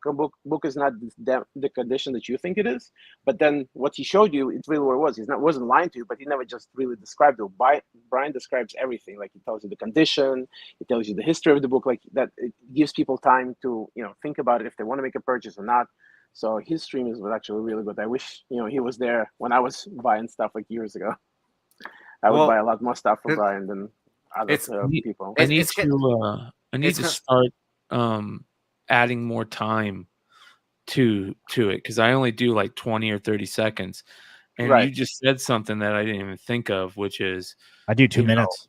book is not the condition that you think it is. But then what he showed you, it's really what it was. Wasn't lying to you, but he never just really described it. Bryan describes everything. Like he tells you the condition, he tells you the history of the book. Like that, it gives people time to think about it if they want to make a purchase or not. So his stream was actually really good. I wish he was there when I was buying stuff like years ago. I would buy a lot more stuff for Bryan than other people. I need to start adding more time to it because I only do like 20 or 30 seconds. And you just said something that I didn't even think of, which is I do 2 minutes.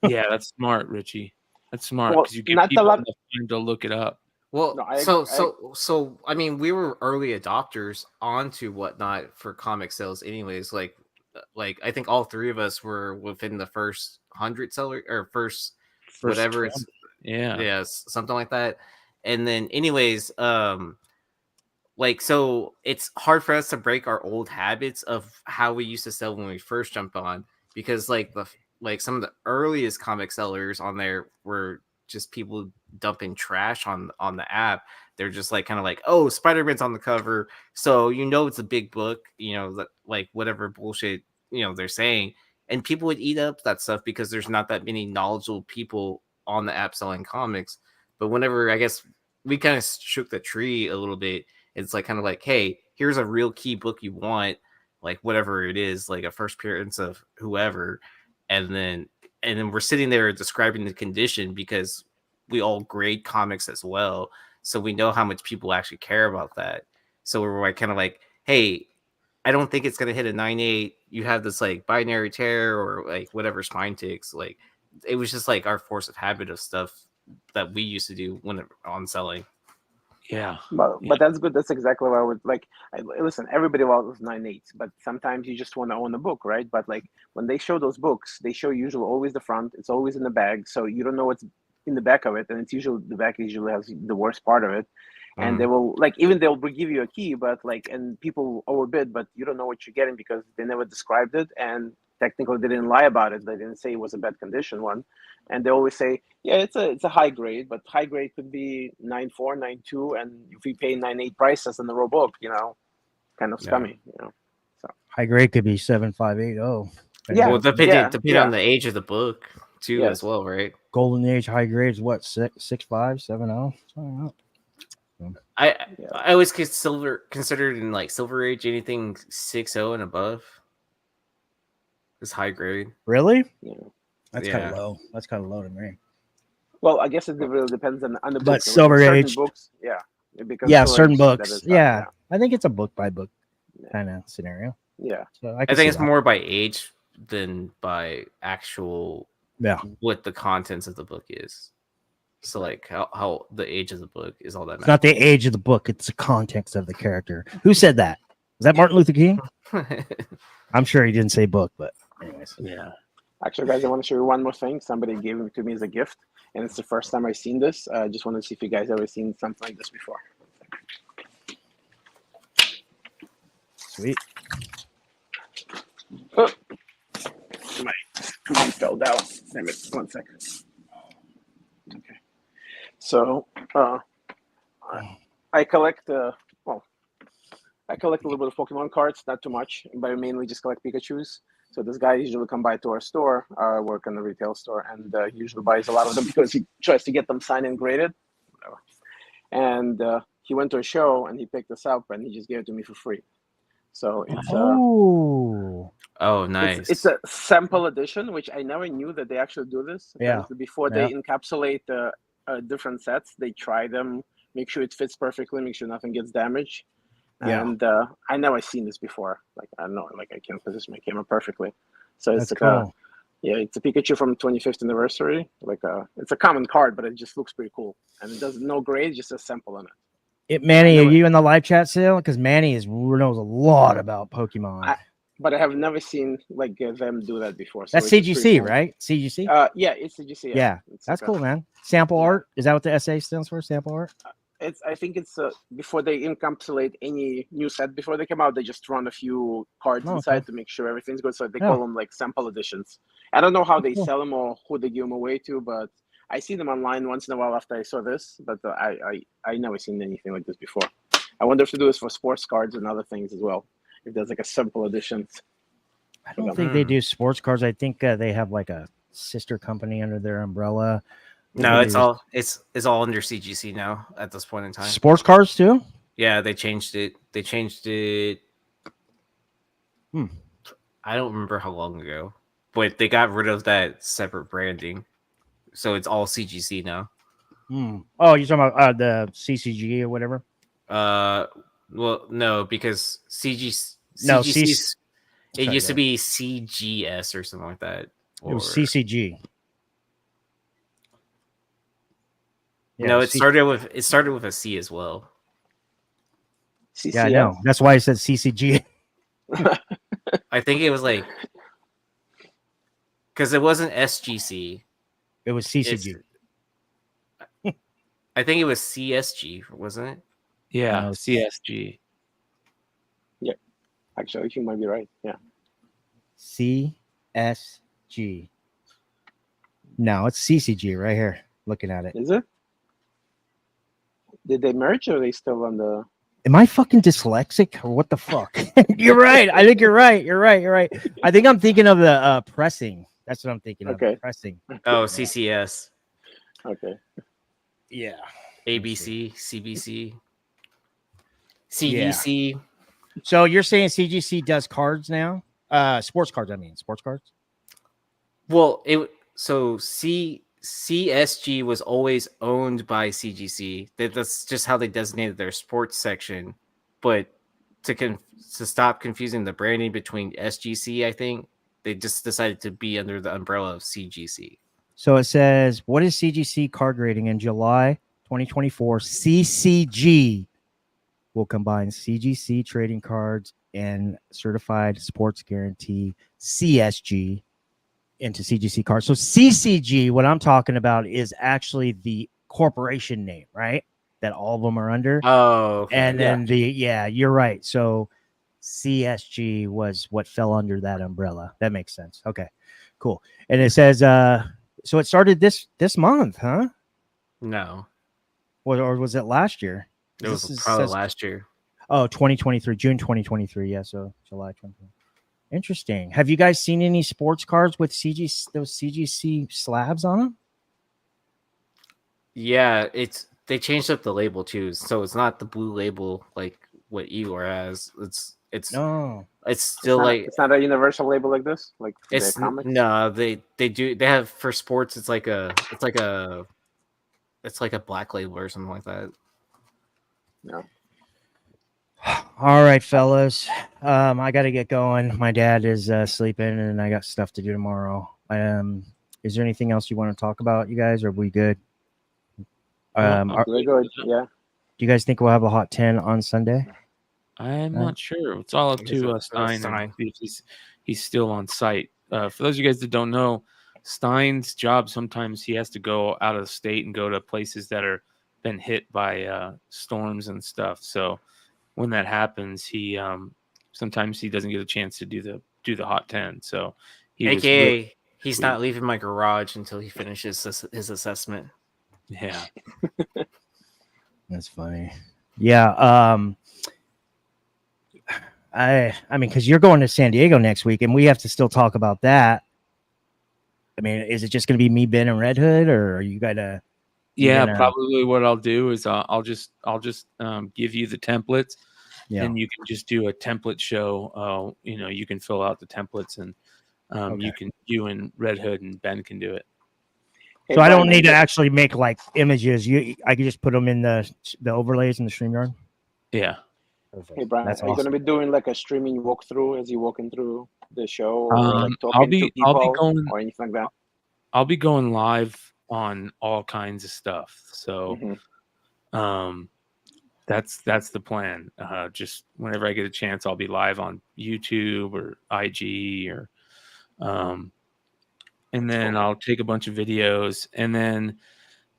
Yeah, that's smart, Richie. That's smart because you give not people a lot enough time to look it up. Well, No, so I mean, we were early adopters onto Whatnot for comic sales, anyways. Like I think all three of us were within the first 100 seller or first whatever 20. it's yeah, something like that. And then, anyways, like so, it's hard for us to break our old habits of how we used to sell when we first jumped on because like some of the earliest comic sellers on there were just people dumping trash on the app. They're just like kind of like, oh, Spider-Man's on the cover, so it's a big book, like whatever bullshit they're saying, and people would eat up that stuff because there's not that many knowledgeable people on the app selling comics. But whenever I guess we kind of shook the tree a little bit, it's like kind of like, hey, here's a real key book you want, like whatever it is, like a first appearance of whoever, and then and then we're sitting there describing the condition because we all grade comics as well, so we know how much people actually care about that. So we're like kind of like, hey, I don't think it's gonna hit a 9.8. You have this like binary tear or like whatever spine ticks. Like it was just like our force of habit of stuff that we used to do when on selling. Yeah. But that's good. That's exactly what I would like. Listen, everybody loves 9.8, but sometimes you just want to own a book, right? But like when they show those books, they show usually always the front. It's always in the bag, so you don't know what's in the back of it, and it's usually the back usually has the worst part of it. And they will like even they'll give you a key, but like and people overbid, but you don't know what you're getting because they never described it, and technically they didn't lie about it. They didn't say it was a bad condition one, and they always say, yeah, it's a high grade, but high grade could be 9.4, 9.2, and if we pay 9.8 prices in the raw book, kind of scummy, So High grade could be 7.580. Yeah, Well, depending yeah. on the age of the book too, as Yes. well, right? Golden age high grade is what 6.5, 7.0. Something like that. I always considered in like Silver Age anything 6.0 and above is high grade. Really? Yeah. That's kind of low. That's kind of low to me. Well, I guess it really depends on the book. But Silver Age, books, yeah, because yeah, Silver certain Age, books, that is, yeah. I think it's a book by book kind of scenario. Yeah. So I think it's more by age than by actual what the contents of the book is. So like how the age of the book is all that matters. It's not the age of the book, it's the context of the character. Who said that? Was that Martin Luther King? I'm sure he didn't say book, but anyways. Yeah. Actually, guys, I want to show you one more thing. Somebody gave it to me as a gift, and it's the first time I've seen this. I just want to see if you guys ever seen something like this before. Sweet. Oh, my computer fell down. Damn it. 1 second. Okay. So, I collect, I collect a little bit of Pokemon cards, not too much, but I mainly just collect Pikachus. So this guy usually come by to our store. I work in the retail store, and he usually buys a lot of them because he tries to get them signed and graded. And he went to a show, and he picked this up, and he just gave it to me for free. So it's nice. It's a sample edition, which I never knew that they actually do this. Yeah. Before they encapsulate different sets, they try them, make sure it fits perfectly, make sure nothing gets damaged. Yeah. And I never seen this before. Like I don't know, like I can't position my camera perfectly. So it's That's like cool. it's a Pikachu from 25th anniversary. It's a common card, but it just looks pretty cool. And it does no grade, just a sample in it. Manny, are you in the live chat still? Because Manny knows a lot about Pokemon. But I have never seen like them do that before. So That's CGC, cool. Right? CGC? Yeah, it's CGC. Yeah. That's cool, man. Sample art? Is that what the SA stands for? Sample art? I think it's before they encapsulate any new set before they come out, they just run a few cards inside to make sure everything's good. So they call them like sample editions. I don't know how they sell them or who they give them away to, but I see them online once in a while after I saw this. But I never seen anything like this before. I wonder if they do this for sports cards and other things as well. If there's like a sample edition. I don't think they do sports cards. I think they have like a sister company under their umbrella. No, it's all under CGC now at this point in time. Sports cards too? Yeah, they changed it. I don't remember how long ago, but they got rid of that separate branding, so it's all CGC now. Oh, you're talking about the CCG or whatever? Well, no, because CGC. It used to be CGS or something like that. It was CCG. Yeah, no, it started with a C as well. CCS? Yeah, I know. That's why I said CCG. I think it was like because it wasn't SGC. It was CCG. I think it was CSG, wasn't it? Yeah, CSG. Yeah, actually, you might be right. Yeah, CSG. No, it's CCG right here. Looking at it. Is it? Did they merge or are they still on the? Am I fucking dyslexic or what the fuck? You're right. I think you're right. You're right. I think I'm thinking of the pressing. That's what I'm thinking of. Pressing. Oh, CCS. Okay. Yeah. ABC, CBC, CDC. Yeah. So you're saying CGC does cards now? Sports cards, I mean. Sports cards? Well, so CSG was always owned by CGC. That's just how they designated their sports section. But to stop confusing the branding between SGC, I think they just decided to be under the umbrella of CGC. So it says, what is CGC card grading in July 2024? CCG will combine CGC trading cards and certified sports guarantee CSG into CGC cards. So CCG, what I'm talking about is actually the corporation name, right? That all of them are under. Oh, okay. And then you're right. So CSG was what fell under that umbrella. That makes sense. Okay, cool. And it says, so it started this month, huh? No, Or was it last year? it was probably last year. Oh, 2023, June 2023. Yeah, so July 2023. Interesting. Have you guys seen any sports cards with those CGC slabs on them? Yeah, they changed up the label too, so it's not the blue label like what IGOR has. It's No. It's still it's not a universal label like this, like it's the comics. no, they have for sports. It's like a black label or something like that. No. All right, fellas. I got to get going. My dad is sleeping, and I got stuff to do tomorrow. Is there anything else you want to talk about, you guys? Or are we good? Really good. Yeah. Do you guys think we'll have a hot 10 on Sunday? I'm not sure. It's all up to Stein. And he's still on site. For those of you guys that don't know, Stein's job, sometimes he has to go out of the state and go to places that are been hit by storms and stuff. So when that happens, he sometimes he doesn't get a chance to do the hot 10. So he's not leaving my garage until he finishes his assessment. Yeah. That's funny. Yeah. I mean, because you're going to San Diego next week, and we have to still talk about that. I mean, is it just going to be me, Ben, and Red Hood, or are you gonna? Probably what I'll do is I'll just give you the templates, and you can just do a template show. You can fill out the templates, and you and Red Hood and Ben can do it. So I don't need to actually make like images. I can just put them in the overlays in the StreamYard. Yeah. Perfect. Hey Bryan, are you going to be doing like a streaming walkthrough as you're walking through the show, or like talking to people or anything like that? I'll be going live on all kinds of stuff. So, that's the plan. Just whenever I get a chance, I'll be live on YouTube or IG or, and then I'll take a bunch of videos, and then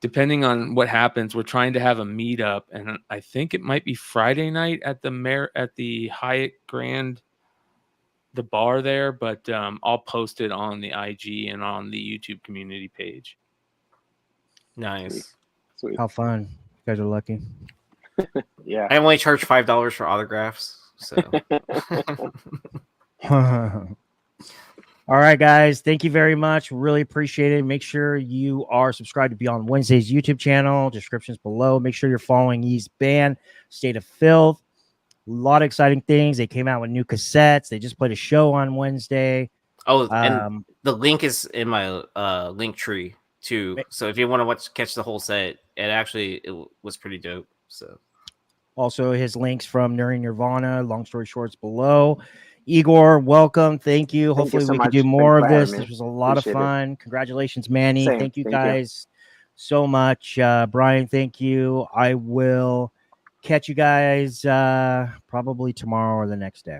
depending on what happens, we're trying to have a meetup, and I think it might be Friday night at the Hyatt Grand, the bar there. But I'll post it on the IG and on the YouTube community page. Nice. Sweet. How fun! You guys are lucky. Yeah. I only charge $5 for autographs, so. All right, guys. Thank you very much. Really appreciate it. Make sure you are subscribed to Beyond Wednesday's YouTube channel. Descriptions below. Make sure you're following East Band, State of Filth. A lot of exciting things. They came out with new cassettes. They just played a show on Wednesday. Oh, and the link is in my link tree too. So if you want to catch the whole set, it was pretty dope. So also his links from Nuri Nirvana. Long story shorts below. Igor, welcome. Thank you. Hopefully we can do more of this. This was a lot of fun. Congratulations, Manny. Thank you guys so much. Bryan, thank you. I will catch you guys probably tomorrow or the next day.